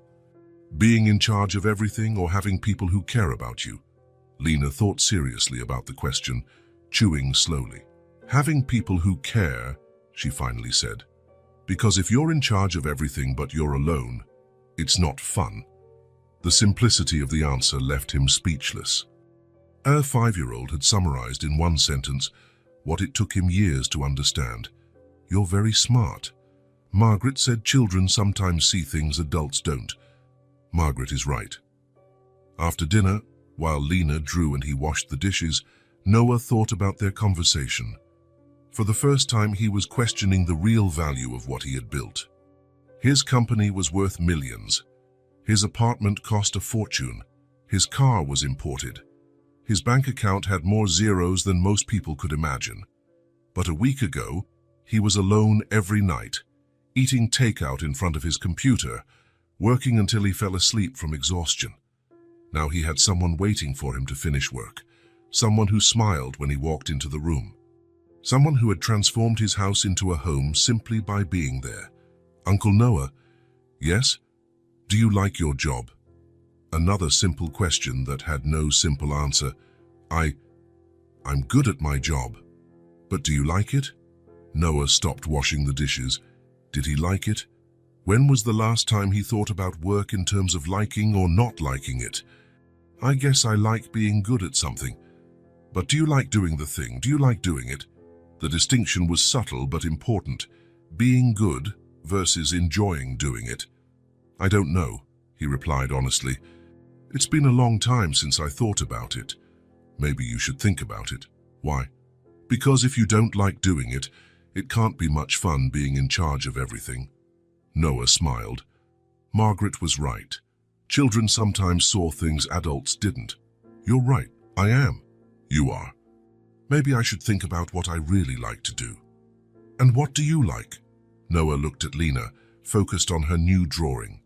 Being in charge of everything or having people who care about you?" Lena thought seriously about the question, chewing slowly. "Having people who care," she finally said. "Because if you're in charge of everything but you're alone, it's not fun." The simplicity of the answer left him speechless. Her 5-year-old had summarized in one sentence what it took him years to understand. "You're very smart. Margaret said children sometimes see things adults don't. Margaret is right." After dinner, while Lena drew and he washed the dishes, Noah thought about their conversation. For the first time, he was questioning the real value of what he had built. His company was worth millions. His apartment cost a fortune. His car was imported. His bank account had more zeros than most people could imagine. But a week ago, he was alone every night, eating takeout in front of his computer, working until he fell asleep from exhaustion. Now he had someone waiting for him to finish work, someone who smiled when he walked into the room, someone who had transformed his house into a home simply by being there. "Uncle Noah." "Yes? Do you like your job?" Another simple question that had no simple answer. I'm good at my job." "But do you like it?" Noah stopped washing the dishes. Did he like it? When was the last time he thought about work in terms of liking or not liking it? "I guess I like being good at something." "But do you like doing the thing? Do you like doing it?" The distinction was subtle but important. Being good versus enjoying doing it. "I don't know," he replied honestly. "It's been a long time since I thought about it." "Maybe you should think about it." "Why?" "Because if you don't like doing it, it can't be much fun being in charge of everything." Noah smiled. Margaret was right. Children sometimes saw things adults didn't. "You're right, I am." "You are." "Maybe I should think about what I really like to do." "And what do you like?" Noah looked at Lena, focused on her new drawing.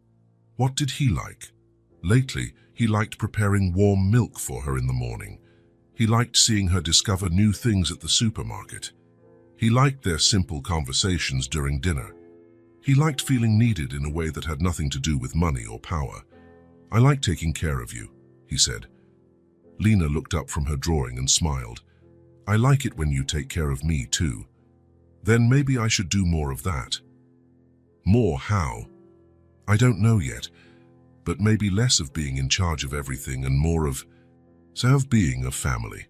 What did he like? Lately, he liked preparing warm milk for her in the morning. He liked seeing her discover new things at the supermarket. He liked their simple conversations during dinner. He liked feeling needed in a way that had nothing to do with money or power. "I like taking care of you," he said. Lena looked up from her drawing and smiled. "I like it when you take care of me too." "Then maybe I should do more of that." "More how?" "I don't know yet, but maybe less of being in charge of everything and more of being a family."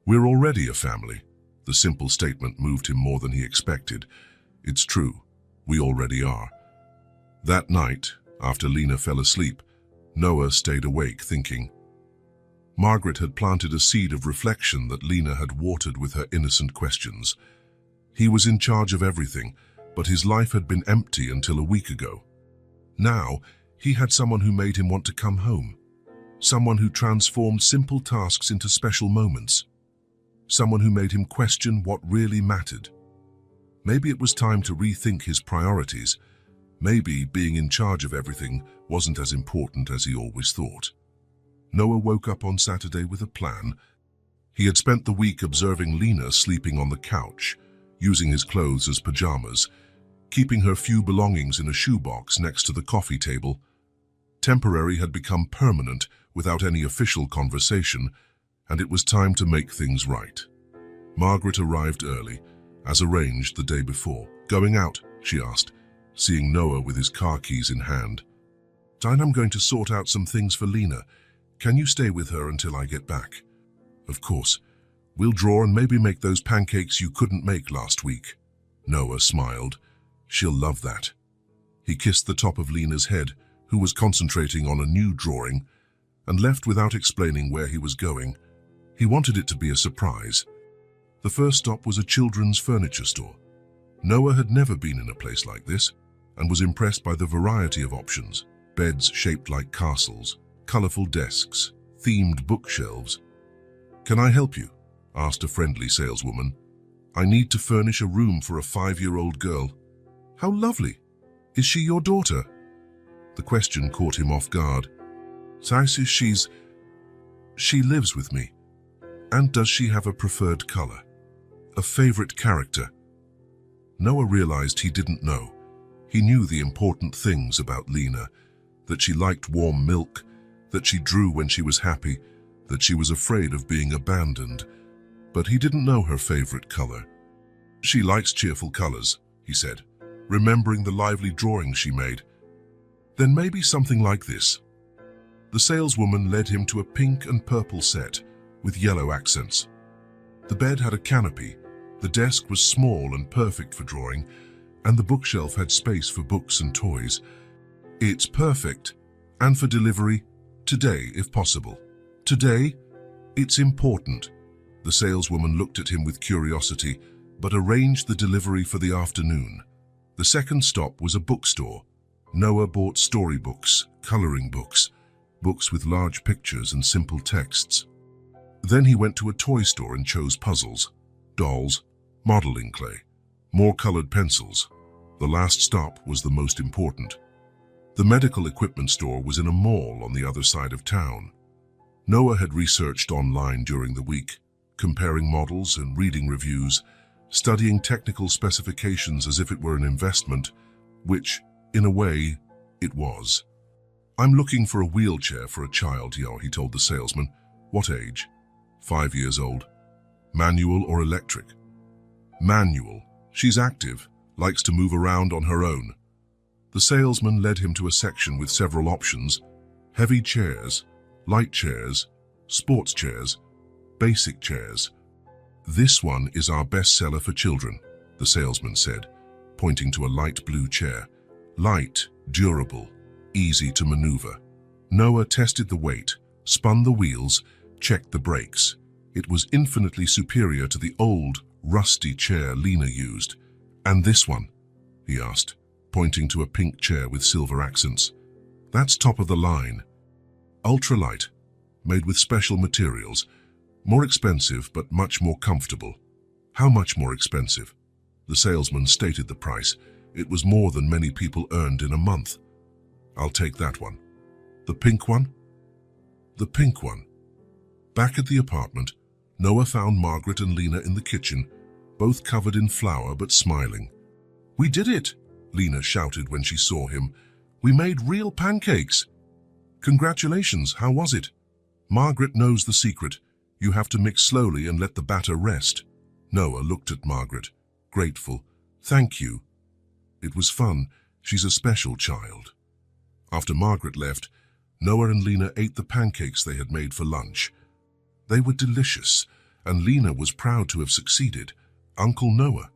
"We're already a family." The simple statement moved him more than he expected. It's true, we already are. That night, after Lena fell asleep, Noah stayed awake thinking. Margaret had planted a seed of reflection that Lena had watered with her innocent questions. He was in charge of everything, but his life had been empty until a week ago. Now, he had someone who made him want to come home. Someone who transformed simple tasks into special moments. Someone who made him question what really mattered. Maybe it was time to rethink his priorities. Maybe being in charge of everything wasn't as important as he always thought. Noah woke up on Saturday with a plan. He had spent the week observing Lena sleeping on the couch, using his clothes as pajamas, keeping her few belongings in a shoebox next to the coffee table. Temporary had become permanent without any official conversation, and it was time to make things right. Margaret arrived early, as arranged the day before. "Going out?" she asked, seeing Noah with his car keys in hand. "I'm going to sort out some things for Lena. Can you stay with her until I get back?" "Of course. We'll draw and maybe make those pancakes you couldn't make last week. Noah smiled. She'll love that. He kissed the top of Lena's head, who was concentrating on a new drawing, and left without explaining where he was going. He wanted it to be a surprise. The first stop was a children's furniture store. Noah had never been in a place like this and was impressed by the variety of options: beds shaped like castles, colorful desks, themed bookshelves. "Can I help you?" asked a friendly saleswoman. "I need to furnish a room for a 5-year-old girl." "How lovely! Is she your daughter?" The question caught him off guard. She lives with me." "And does she have a preferred color? A favorite character?" Noah realized he didn't know. He knew the important things about Lena: that she liked warm milk, that she drew when she was happy, that she was afraid of being abandoned. But he didn't know her favorite color. "She likes cheerful colors," he said, remembering the lively drawings she made. "Then maybe something like this." The saleswoman led him to a pink and purple set with yellow accents. The bed had a canopy, the desk was small and perfect for drawing, and the bookshelf had space for books and toys. "It's perfect, and for delivery today if possible." "Today? It's important." The saleswoman looked at him with curiosity, but arranged the delivery for the afternoon. The second stop was a bookstore. Noah bought storybooks, coloring books, books with large pictures and simple texts. Then he went to a toy store and chose puzzles, dolls, modeling clay, more colored pencils. The last stop was the most important. The medical equipment store was in a mall on the other side of town. Noah had researched online during the week, comparing models and reading reviews, studying technical specifications as if it were an investment, which, in a way, it was. "I'm looking for a wheelchair for a child," he told the salesman. "What age?" 5 years old. "Manual or electric?" "Manual. She's active, likes to move around on her own." The salesman led him to a section with several options: heavy chairs, light chairs, sports chairs, basic chairs. "This one is our bestseller for children," the salesman said, pointing to a light blue chair. "Light, durable, easy to maneuver." Noah tested the weight, spun the wheels, checked the brakes. It was infinitely superior to the old, rusty chair Lena used. "And this one?" he asked, pointing to a pink chair with silver accents. "That's top of the line. Ultralight, made with special materials. More expensive, but much more comfortable." "How much more expensive?" The salesman stated the price. It was more than many people earned in a month. "I'll take that one." "The pink one?" "The pink one." Back at the apartment, Noah found Margaret and Lena in the kitchen, both covered in flour but smiling. "We did it!" Lena shouted when she saw him. "We made real pancakes!" "Congratulations, how was it?" "Margaret knows the secret. You have to mix slowly and let the batter rest." Noah looked at Margaret, grateful. "Thank you." "It was fun. She's a special child." After Margaret left, Noah and Lena ate the pancakes they had made for lunch. They were delicious, and Lena was proud to have succeeded. "Uncle Noah."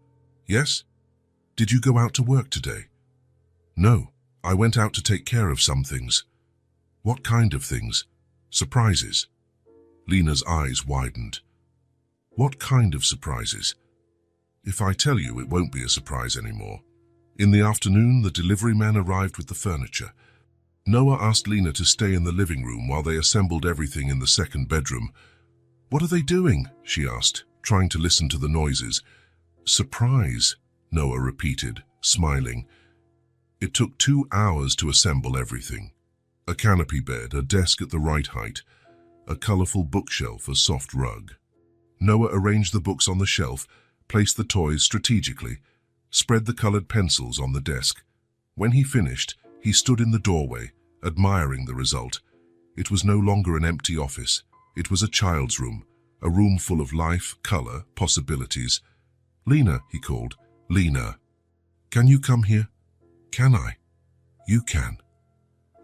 "Yes?" "Did you go out to work today?" "No, I went out to take care of some things." "What kind of things?" "Surprises." Lena's eyes widened. "What kind of surprises?" "If I tell you, it won't be a surprise anymore." In the afternoon, the delivery man arrived with the furniture. Noah asked Lena to stay in the living room while they assembled everything in the second bedroom. "What are they doing?" she asked, trying to listen to the noises. "Surprise," Noah repeated, smiling. It took 2 hours to assemble everything. A canopy bed, a desk at the right height, a colorful bookshelf, a soft rug. Noah arranged the books on the shelf, placed the toys strategically, spread the colored pencils on the desk. When he finished, he stood in the doorway, admiring the result. It was no longer an empty office. It was a child's room, a room full of life, color, possibilities. "Lena," he called. "Lena, can you come here?" "Can I?" "You can."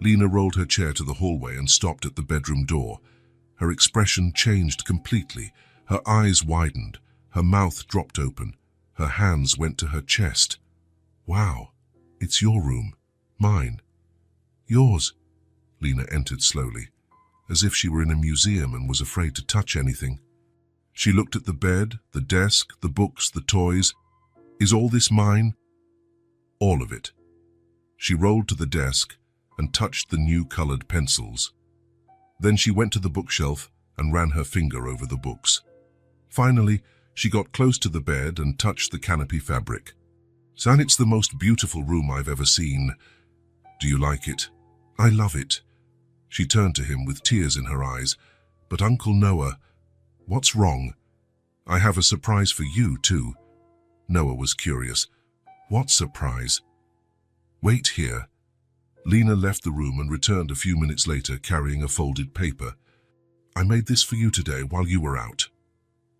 Lena rolled her chair to the hallway and stopped at the bedroom door. Her expression changed completely. Her eyes widened, her mouth dropped open, her hands went to her chest. Wow, it's your room. Mine. Yours. Lena entered slowly, as if she were in a museum and was afraid to touch anything. She looked at the bed, the desk, the books, the toys. Is all this mine? All of it. She rolled to the desk and touched the new colored pencils. Then she went to the bookshelf and ran her finger over the books. Finally, she got close to the bed and touched the canopy fabric. "San, it's the most beautiful room I've ever seen. Do you like it?" "I love it." She turned to him with tears in her eyes. "But Uncle Noah, what's wrong?" "I have a surprise for you, too." Noah was curious. "What surprise?" "Wait here." Lena left the room and returned a few minutes later carrying a folded paper. "I made this for you today while you were out."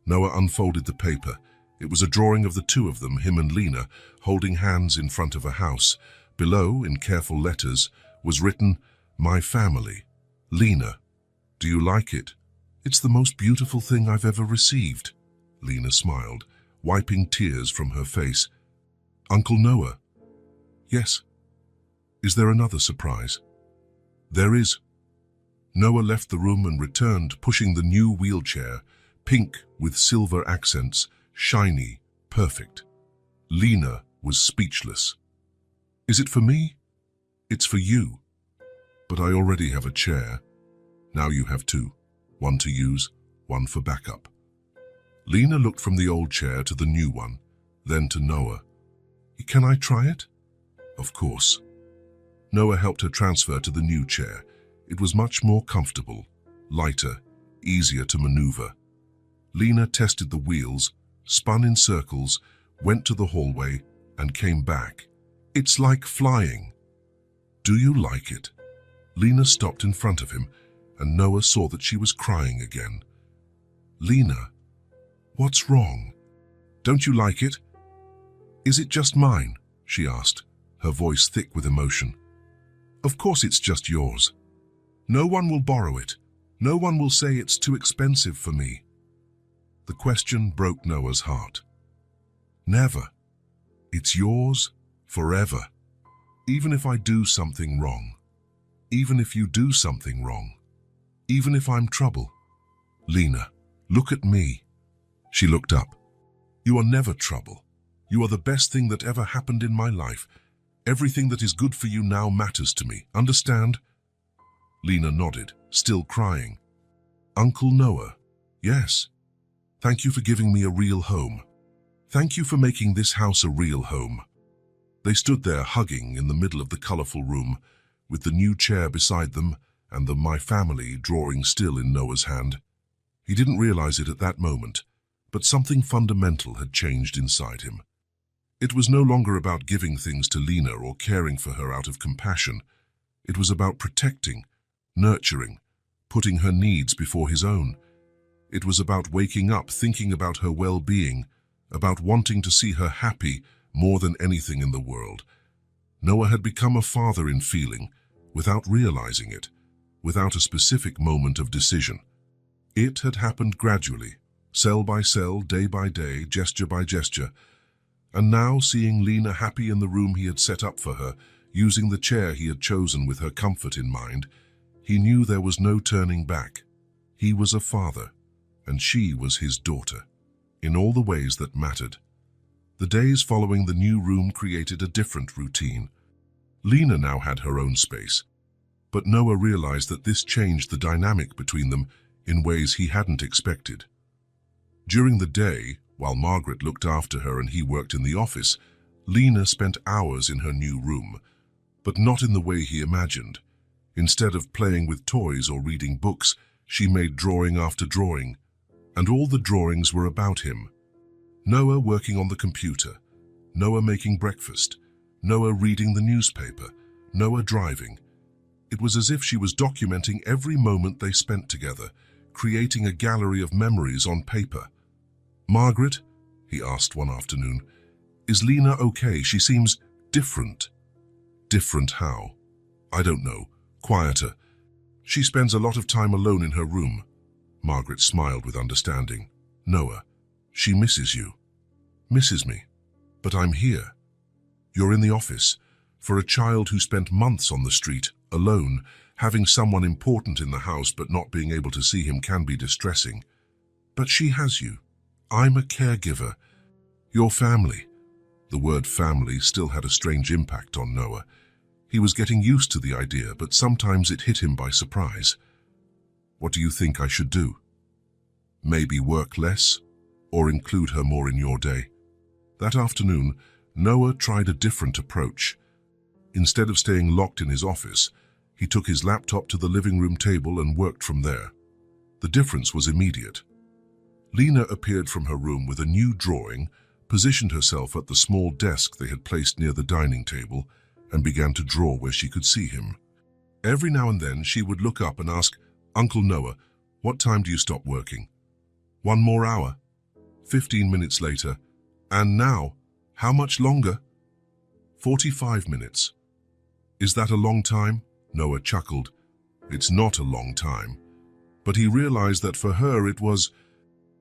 Noah unfolded the paper. It was a drawing of the two of them, him and Lena, holding hands in front of a house. Below, in careful letters, was written, "My family. Lena, do you like it?" "It's the most beautiful thing I've ever received." Lena smiled, wiping tears from her face. "Uncle Noah." "Yes." "Is there another surprise?" "There is." Noah left the room and returned, pushing the new wheelchair, pink with silver accents, shiny, perfect. Lena was speechless. "Is it for me?" "It's for you. But I already have a chair. Now you have two, one to use, one for backup." Lena looked from the old chair to the new one, then to Noah. "Can I try it?" "Of course." Noah helped her transfer to the new chair. It was much more comfortable, lighter, easier to maneuver. Lena tested the wheels, spun in circles, went to the hallway, and came back. "It's like flying." "Do you like it?" Lena stopped in front of him, and Noah saw that she was crying again. "Lena, what's wrong? Don't you like it?" "Is it just mine?" she asked, her voice thick with emotion. "Of course it's just yours. No one will borrow it. No one will say it's too expensive for me." The question broke Noah's heart. "Never. It's yours forever. Even if I do something wrong. Even if you do something wrong. Even if I'm trouble. Lena, look at me." She looked up. "You are never trouble. You are the best thing that ever happened in my life. Everything that is good for you now matters to me. Understand?" Lena nodded, still crying. "Uncle Noah." "Yes. Thank you for giving me a real home. Thank you for making this house a real home." They stood there hugging in the middle of the colorful room, with the new chair beside them and the "My Family" drawing still in Noah's hand. He didn't realize it at that moment, but something fundamental had changed inside him. It was no longer about giving things to Lena or caring for her out of compassion. It was about protecting, nurturing, putting her needs before his own. It was about waking up thinking about her well-being, about wanting to see her happy more than anything in the world. Noah had become a father in feeling, without realizing it, without a specific moment of decision. It had happened gradually, cell by cell, day by day, gesture by gesture. And now, seeing Lena happy in the room he had set up for her, using the chair he had chosen with her comfort in mind, he knew there was no turning back. He was a father, and she was his daughter, in all the ways that mattered. The days following the new room created a different routine. Lena now had her own space, but Noah realized that this changed the dynamic between them in ways he hadn't expected. During the day, while Margaret looked after her and he worked in the office, Lena spent hours in her new room, but not in the way he imagined. Instead of playing with toys or reading books, she made drawing after drawing, and all the drawings were about him. Noah working on the computer, Noah making breakfast, Noah reading the newspaper, Noah driving. It was as if she was documenting every moment they spent together, creating a gallery of memories on paper. "Margaret," he asked one afternoon, "is Lena okay? She seems different." "Different how?" "I don't know. Quieter. She spends a lot of time alone in her room." Margaret smiled with understanding. Noah, she misses you. Misses me. But I'm here. You're in the office. For a child who spent months on the street, alone, having someone important in the house but not being able to see him can be distressing. But she has you. I'm a caregiver. Your family. The word family still had a strange impact on Noah. He was getting used to the idea, but sometimes it hit him by surprise. What do you think I should do? Maybe work less, or include her more in your day? That afternoon, Noah tried a different approach. Instead of staying locked in his office, he took his laptop to the living room table and worked from there. The difference was immediate. Lena appeared from her room with a new drawing, positioned herself at the small desk they had placed near the dining table, and began to draw where she could see him. Every now and then she would look up and ask, "Uncle Noah, what time do you stop working?" "1 more hour." 15 minutes later. "And now, how much longer?" 45 minutes. "Is that a long time?" Noah chuckled. It's not a long time. But he realized that for her it was.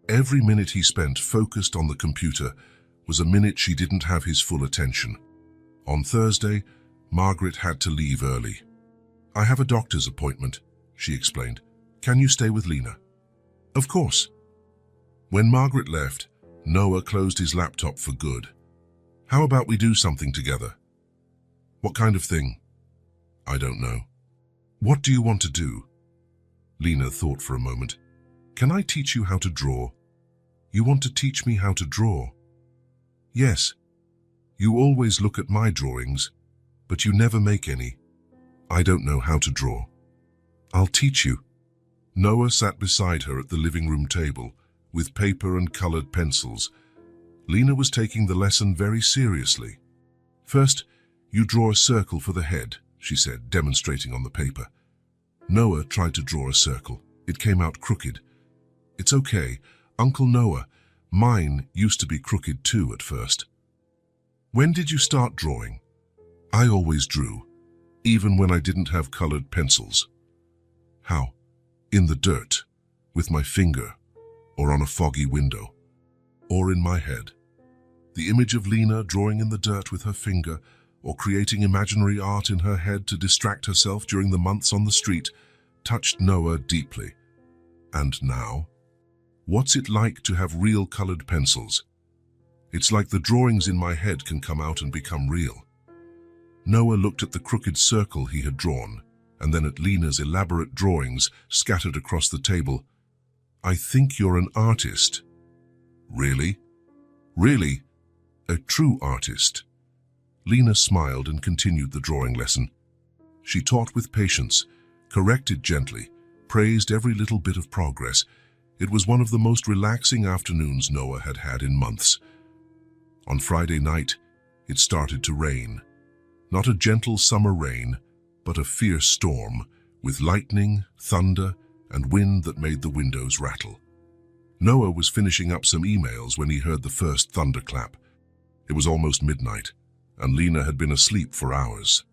Every minute he spent focused on the computer was a minute she didn't have his full attention. On Thursday, Margaret had to leave early. "I have a doctor's appointment," she explained. "Can you stay with Lena?" "Of course." When Margaret left, Noah closed his laptop for good. "How about we do something together?" "What kind of thing?" "I don't know." "What do you want to do?" Lena thought for a moment. "Can I teach you how to draw?" "You want to teach me how to draw?" "Yes. You always look at my drawings, but you never make any. I don't know how to draw." "I'll teach you." Noah sat beside her at the living room table, with paper and colored pencils. Lena was taking the lesson very seriously. "First, you draw a circle for the head," she said, demonstrating on the paper. Noah tried to draw a circle. It came out crooked. "It's okay, Uncle Noah. Mine used to be crooked too at first." "When did you start drawing?" "I always drew, even when I didn't have colored pencils." "How?" "In the dirt, with my finger, or on a foggy window, or in my head." The image of Lena drawing in the dirt with her finger, or creating imaginary art in her head to distract herself during the months on the street, touched Noah deeply. "And now? What's it like to have real colored pencils?" "It's like the drawings in my head can come out and become real." Noah looked at the crooked circle he had drawn, and then at Lena's elaborate drawings scattered across the table. "I think you're an artist." "Really?" "Really? A true artist." Lena smiled and continued the drawing lesson. She taught with patience, corrected gently, praised every little bit of progress. It was one of the most relaxing afternoons Noah had had in months. On Friday night, it started to rain. Not a gentle summer rain, but a fierce storm, with lightning, thunder, and wind that made the windows rattle. Noah was finishing up some emails when he heard the first thunderclap. It was almost midnight, and Lena had been asleep for hours.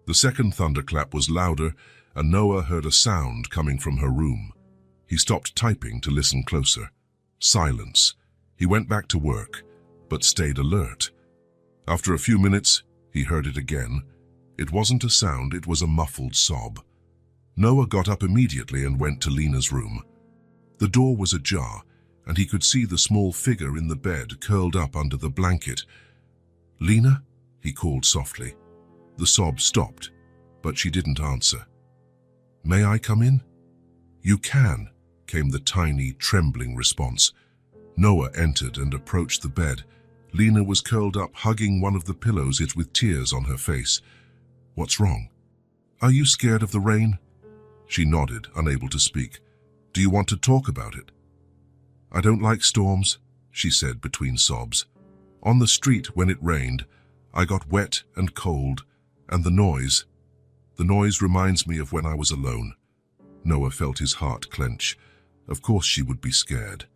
The second thunderclap was louder, and Noah heard a sound coming from her room. He stopped typing to listen closer. Silence. He went back to work, but stayed alert. After a few minutes, he heard it again. It wasn't a sound, it was a muffled sob. Noah got up immediately and went to Lena's room. The door was ajar, and he could see the small figure in the bed curled up under the blanket. "Lena?" he called softly. The sob stopped, but she didn't answer. "May I come in?" "You can," came the tiny, trembling response. Noah entered and approached the bed. Lena was curled up, hugging one of the pillows, it with tears on her face. "What's wrong?" "Are you scared of the rain?" She nodded, unable to speak. "Do you want to talk about it?" "I don't like storms," she said between sobs. "On the street, when it rained, I got wet and cold, and the noise reminds me of when I was alone." Noah felt his heart clench. Of course she would be scared.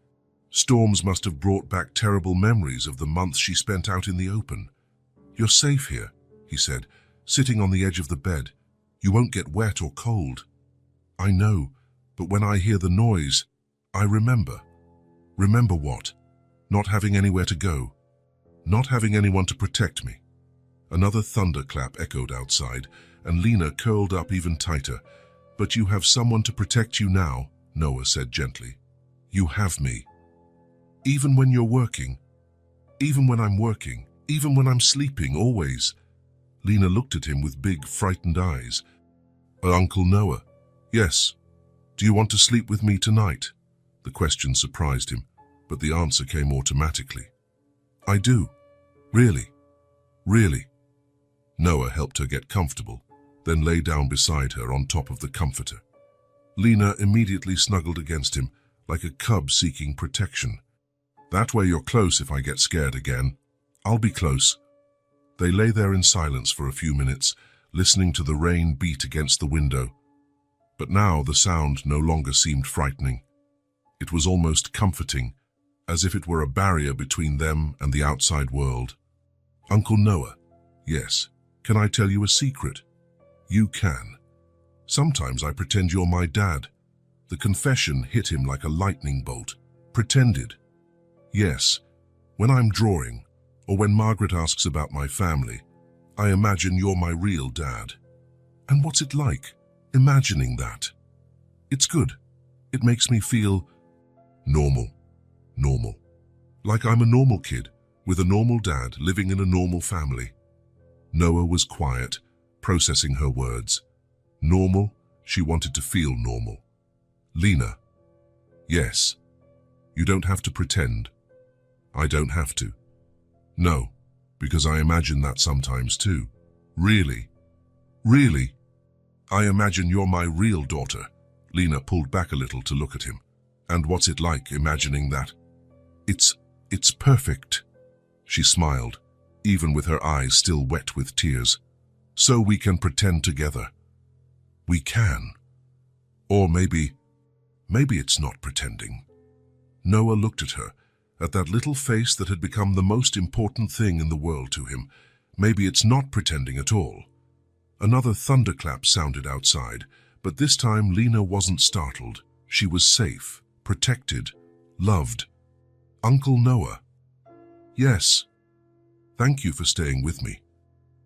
Storms must have brought back terrible memories of the months she spent out in the open. "You're safe here," he said, sitting on the edge of the bed. "You won't get wet or cold." "I know, but when I hear the noise, I remember." Remember what? Not having anywhere to go. Not having anyone to protect me. Another thunderclap echoed outside, and Lena curled up even tighter. But you have someone to protect you now, Noah said gently. You have me. Even when you're working. Even when I'm working. Even when I'm sleeping, always. Lena looked at him with big, frightened eyes. Uncle Noah. Yes. Do you want to sleep with me tonight? The question surprised him, but the answer came automatically. I do. Really? Really? Noah helped her get comfortable, then lay down beside her on top of the comforter. Lena immediately snuggled against him, like a cub seeking protection. That way you're close if I get scared again. I'll be close. They lay there in silence for a few minutes, listening to the rain beat against the window. But now the sound no longer seemed frightening. It was almost comforting, as if it were a barrier between them and the outside world. Uncle Noah, yes, can I tell you a secret? You can. Sometimes I pretend you're my dad. The confession hit him like a lightning bolt. Pretended. Yes, when I'm drawing, or when Margaret asks about my family, I imagine you're my real dad. And what's it like, imagining that? It's good. It makes me feel normal. Normal. Like I'm a normal kid, with a normal dad living in a normal family. Noah was quiet, processing her words. Normal, she wanted to feel normal. Lena. Yes. You don't have to pretend. I don't have to. No, because I imagine that sometimes too. Really? Really? I imagine you're my real daughter. Lena pulled back a little to look at him. And what's it like imagining that? It's perfect. She smiled, even with her eyes still wet with tears. So we can pretend together. We can. Or maybe it's not pretending. Noah looked at her, at that little face that had become the most important thing in the world to him. Maybe it's not pretending at all. Another thunderclap sounded outside, but this time Lena wasn't startled. She was safe, protected, loved. Uncle Noah. Yes. Thank you for staying with me.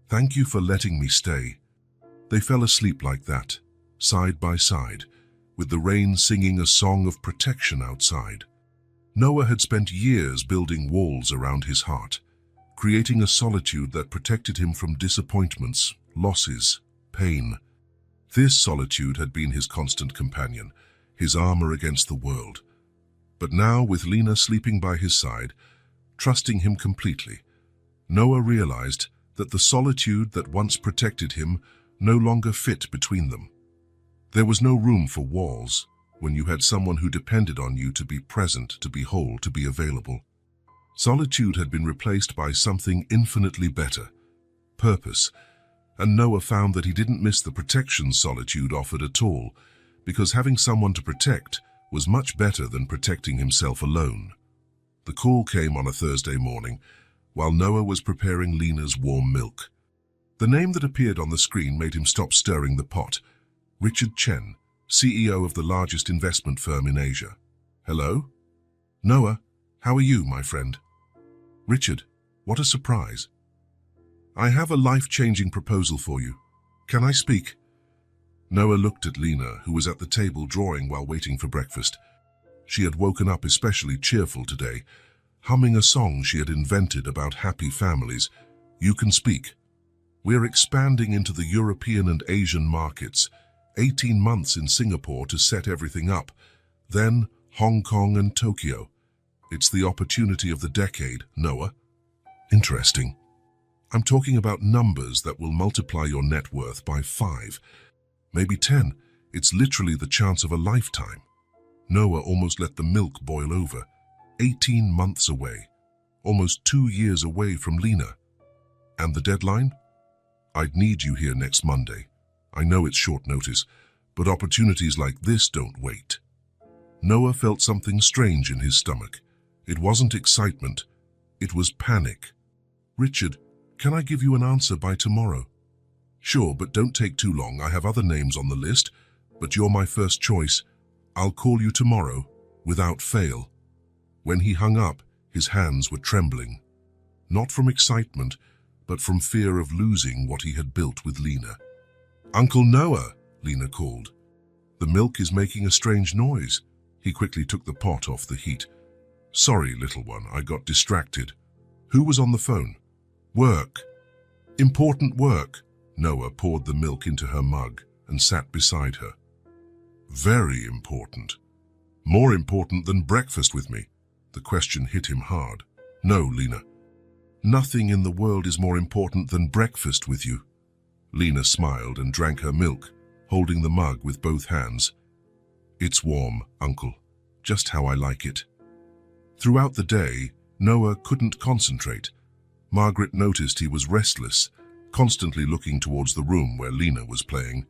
Thank you for letting me stay. They fell asleep like that, side by side, with the rain singing a song of protection outside. Noah had spent years building walls around his heart, creating a solitude that protected him from disappointments, losses, pain. This solitude had been his constant companion, his armor against the world. But now, with Lena sleeping by his side, trusting him completely, Noah realized that the solitude that once protected him no longer fit between them. There was no room for walls when you had someone who depended on you to be present, to be whole, to be available. Solitude had been replaced by something infinitely better, purpose, and Noah found that he didn't miss the protection solitude offered at all, because having someone to protect was much better than protecting himself alone. The call came on a Thursday morning, while Noah was preparing Lena's warm milk. The name that appeared on the screen made him stop stirring the pot. Richard Chen, CEO of the largest investment firm in Asia. Hello? Noah, how are you, my friend? Richard, what a surprise. I have a life-changing proposal for you. Can I speak? Noah looked at Lena, who was at the table drawing while waiting for breakfast. She had woken up especially cheerful today, humming a song she had invented about happy families. You can speak. We're expanding into the European and Asian markets. 18 months in Singapore to set everything up. Then Hong Kong and Tokyo. It's the opportunity of the decade, Noah. Interesting. I'm talking about numbers that will multiply your net worth by 5, maybe 10. It's literally the chance of a lifetime. Noah almost let the milk boil over. 18 months away. Almost 2 years away from Lena. And the deadline? I'd need you here next Monday. I know it's short notice, but opportunities like this don't wait. Noah felt something strange in his stomach. It wasn't excitement. It was panic. Richard, can I give you an answer by tomorrow? Sure, but don't take too long. I have other names on the list, but you're my first choice. I'll call you tomorrow, without fail. When he hung up, his hands were trembling, not from excitement, but from fear of losing what he had built with Lena. "Uncle Noah," Lena called. "The milk is making a strange noise." He quickly took the pot off the heat. "Sorry, little one, I got distracted." "Who was on the phone?" "Work. Important work." Noah poured the milk into her mug and sat beside her. "Very important. More important than breakfast with me." The question hit him hard. "No, Lena. Nothing in the world is more important than breakfast with you." Lena smiled and drank her milk, holding the mug with both hands. "It's warm, Uncle, just how I like it." Throughout the day, Noah couldn't concentrate. Margaret noticed he was restless, constantly looking towards the room where Lena was playing.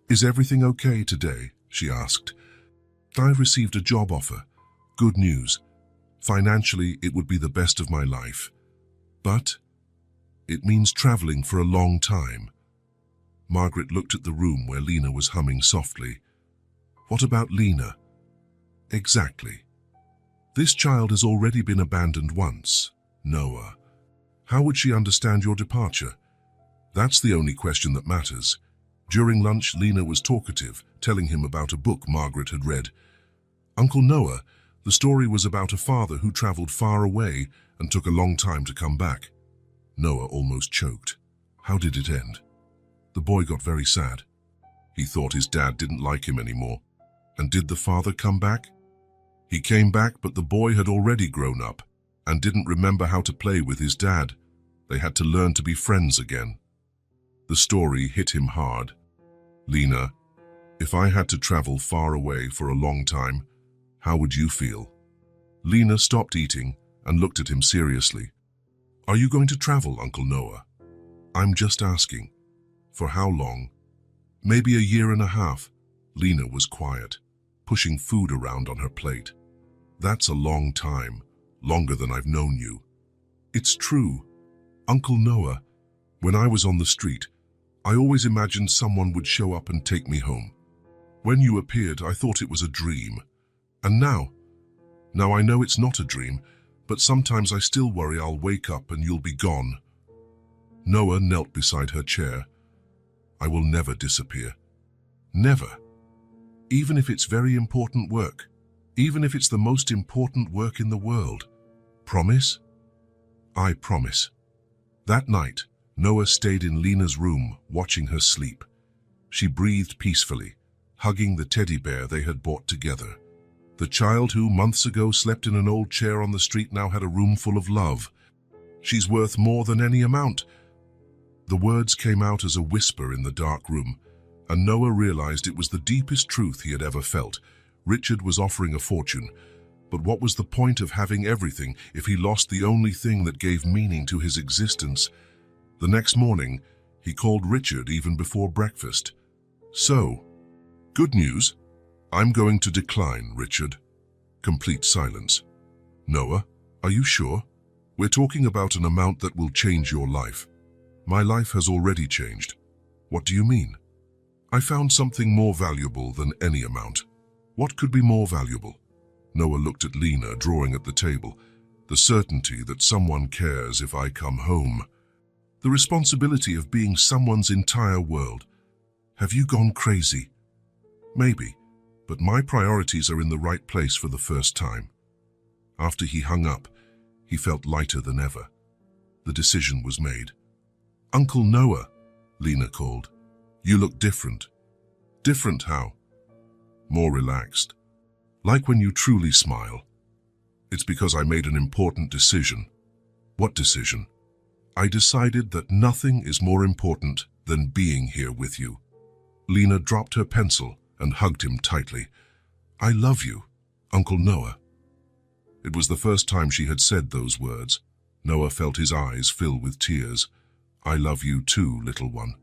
"Is everything okay today?" she asked. "I've received a job offer. Good news. Financially, it would be the best of my life. But it means traveling for a long time." Margaret looked at the room where Lena was humming softly. "What about Lena?" "Exactly. This child has already been abandoned once, Noah. How would she understand your departure? That's the only question that matters." During lunch, Lena was talkative, telling him about a book Margaret had read. "Uncle Noah, the story was about a father who traveled far away and took a long time to come back." Noah almost choked. "How did it end?" "The boy got very sad. He thought his dad didn't like him anymore." "And did the father come back?" "He came back, but the boy had already grown up and didn't remember how to play with his dad. They had to learn to be friends again." The story hit him hard. "Lena, if I had to travel far away for a long time, how would you feel?" Lena stopped eating and looked at him seriously. "Are you going to travel, Uncle Noah?" "I'm just asking. For how long?" "Maybe a year and a half." Lena was quiet, pushing food around on her plate. "That's a long time, longer than I've known you." "It's true. Uncle Noah, when I was on the street, I always imagined someone would show up and take me home. When you appeared, I thought it was a dream. And now I know it's not a dream, but sometimes I still worry I'll wake up and you'll be gone." Noah knelt beside her chair. "I will never disappear. Never. Even if it's very important work. Even if it's the most important work in the world. Promise?" "I promise." That night, Noah stayed in Lena's room, watching her sleep. She breathed peacefully, hugging the teddy bear they had bought together. The child who months ago slept in an old chair on the street now had a room full of love. "She's worth more than any amount." The words came out as a whisper in the dark room, and Noah realized it was the deepest truth he had ever felt. Richard was offering a fortune, but what was the point of having everything if he lost the only thing that gave meaning to his existence? The next morning, he called Richard even before breakfast. "So, good news. I'm going to decline, Richard." Complete silence. "Noah, are you sure? We're talking about an amount that will change your life." "My life has already changed." "What do you mean?" "I found something more valuable than any amount." "What could be more valuable?" Noah looked at Lena, drawing at the table. "The certainty that someone cares if I come home. The responsibility of being someone's entire world. Have you gone crazy?" "Maybe, but my priorities are in the right place for the first time." After he hung up, he felt lighter than ever. The decision was made. "Uncle Noah," Lena called. "You look different." "Different how?" "More relaxed. Like when you truly smile." "It's because I made an important decision." "What decision?" "I decided that nothing is more important than being here with you." Lena dropped her pencil and hugged him tightly. "I love you, Uncle Noah." It was the first time she had said those words. Noah felt his eyes fill with tears. "I love you too, little one.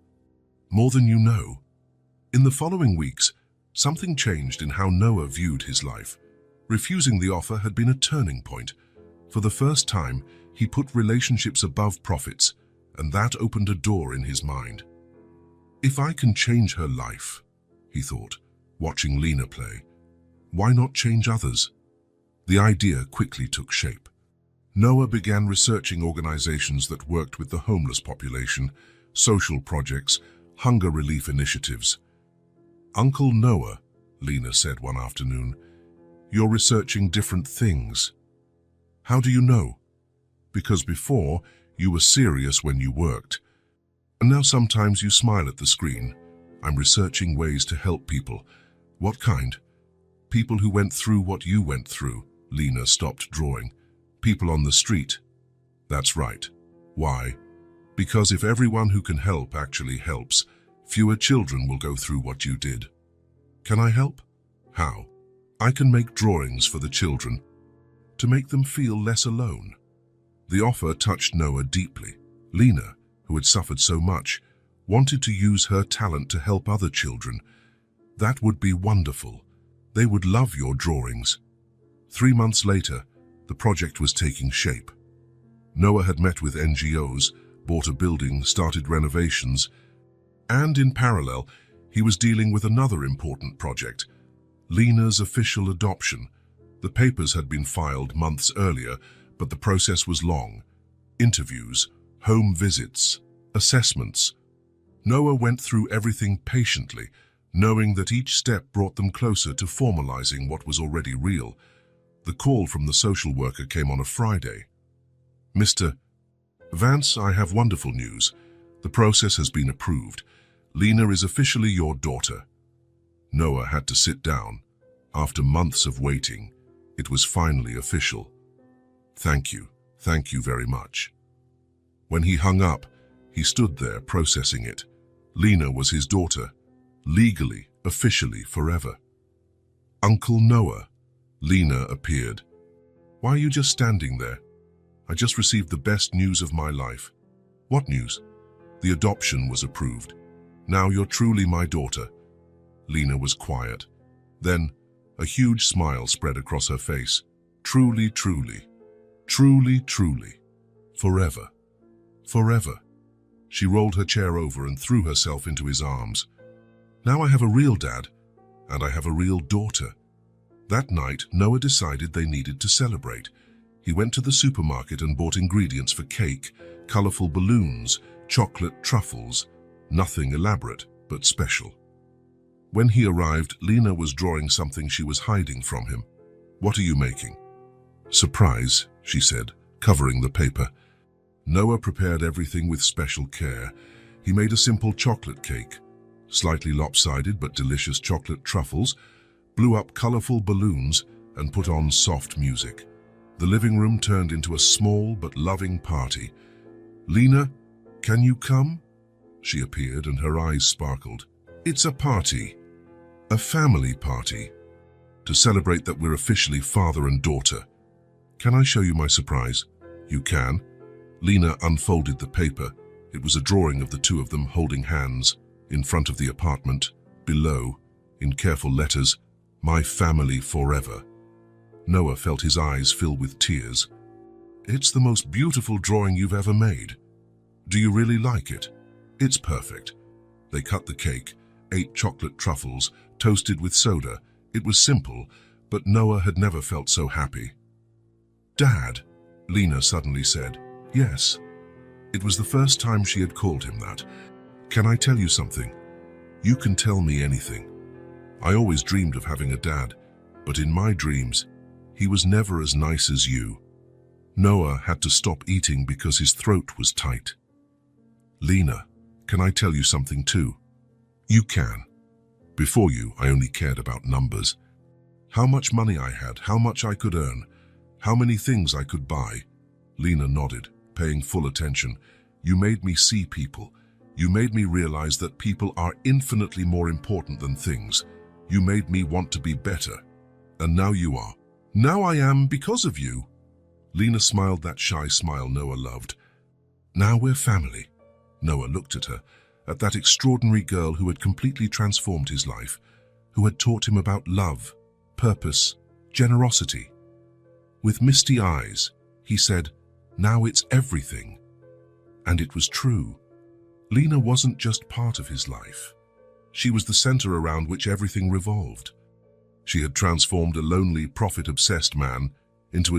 More than you know." In the following weeks, something changed in how Noah viewed his life. Refusing the offer had been a turning point. For the first time, he put relationships above profits, and that opened a door in his mind. "If I can change her life," he thought, watching Lena play, "why not change others?" The idea quickly took shape. Noah began researching organizations that worked with the homeless population, social projects, hunger relief initiatives. "Uncle Noah," Lena said one afternoon, "you're researching different things." "How do you know?" "Because before, you were serious when you worked. And now sometimes you smile at the screen. I'm researching ways to help people." "What kind?" "People who went through what you went through." Lena stopped drawing. "People on the street." "That's right." "Why?" "Because if everyone who can help actually helps, fewer children will go through what you did." "Can I help?" "How?" "I can make drawings for the children, to make them feel less alone." The offer touched Noah deeply. Lena, who had suffered so much, wanted to use her talent to help other children. "That would be wonderful. They would love your drawings." 3 months later, the project was taking shape. Noah had met with NGOs, bought a building, started renovations, and in parallel, he was dealing with another important project, Lena's official adoption. The papers had been filed months earlier, but the process was long. Interviews, home visits, assessments. Noah went through everything patiently, knowing that each step brought them closer to formalizing what was already real. The call from the social worker came on a Friday. "Mr. Vance, I have wonderful news. The process has been approved. Lena is officially your daughter." Noah had to sit down. After months of waiting, it was finally official. Thank you very much." When he hung up, he stood there processing it. Lena was his daughter, legally, officially, forever. "Uncle Noah." Lena appeared. "Why are you just standing there?" "I just received the best news of my life." "What news?" "The adoption was approved. Now you're truly my daughter." Lena was quiet. Then, a huge smile spread across her face. "Truly, truly. Truly, truly. Forever. Forever." She rolled her chair over and threw herself into his arms. "Now I have a real dad, and I have a real daughter." That night, Noah decided they needed to celebrate. He went to the supermarket and bought ingredients for cake, colorful balloons, chocolate truffles, nothing elaborate, but special. When he arrived, Lena was drawing something she was hiding from him. "What are you making?" "Surprise," she said, covering the paper. Noah prepared everything with special care. He made a simple chocolate cake, slightly lopsided but delicious chocolate truffles, blew up colorful balloons, and put on soft music. The living room turned into a small but loving party. "Lena, can you come?" She appeared and her eyes sparkled. "It's a party. A family party. To celebrate that we're officially father and daughter. Can I show you my surprise?" "You can." Lena unfolded the paper. It was a drawing of the two of them holding hands in front of the apartment. Below, in careful letters, "My family forever." Noah felt his eyes fill with tears. "It's the most beautiful drawing you've ever made. Do you really like it?" "It's perfect." They cut the cake, ate chocolate truffles, toasted with soda. It was simple, but Noah had never felt so happy. "Dad," Lena suddenly said. "Yes." It was the first time she had called him that. "Can I tell you something?" "You can tell me anything. I always dreamed of having a dad, but in my dreams, he was never as nice as you." Noah had to stop eating because his throat was tight. "Lena, can I tell you something too?" "You can. Before you, I only cared about numbers. How much money I had, how much I could earn, how many things I could buy." Lena nodded, paying full attention. "You made me see people. You made me realize that people are infinitely more important than things. You made me want to be better. And now you are." "Now I am because of you." Lena smiled that shy smile Noah loved. "Now we're family." Noah looked at her, at that extraordinary girl who had completely transformed his life, who had taught him about love, purpose, generosity. With misty eyes, he said, "Now it's everything." And it was true. Lena wasn't just part of his life. She was the center around which everything revolved. She had transformed a lonely, profit-obsessed man into a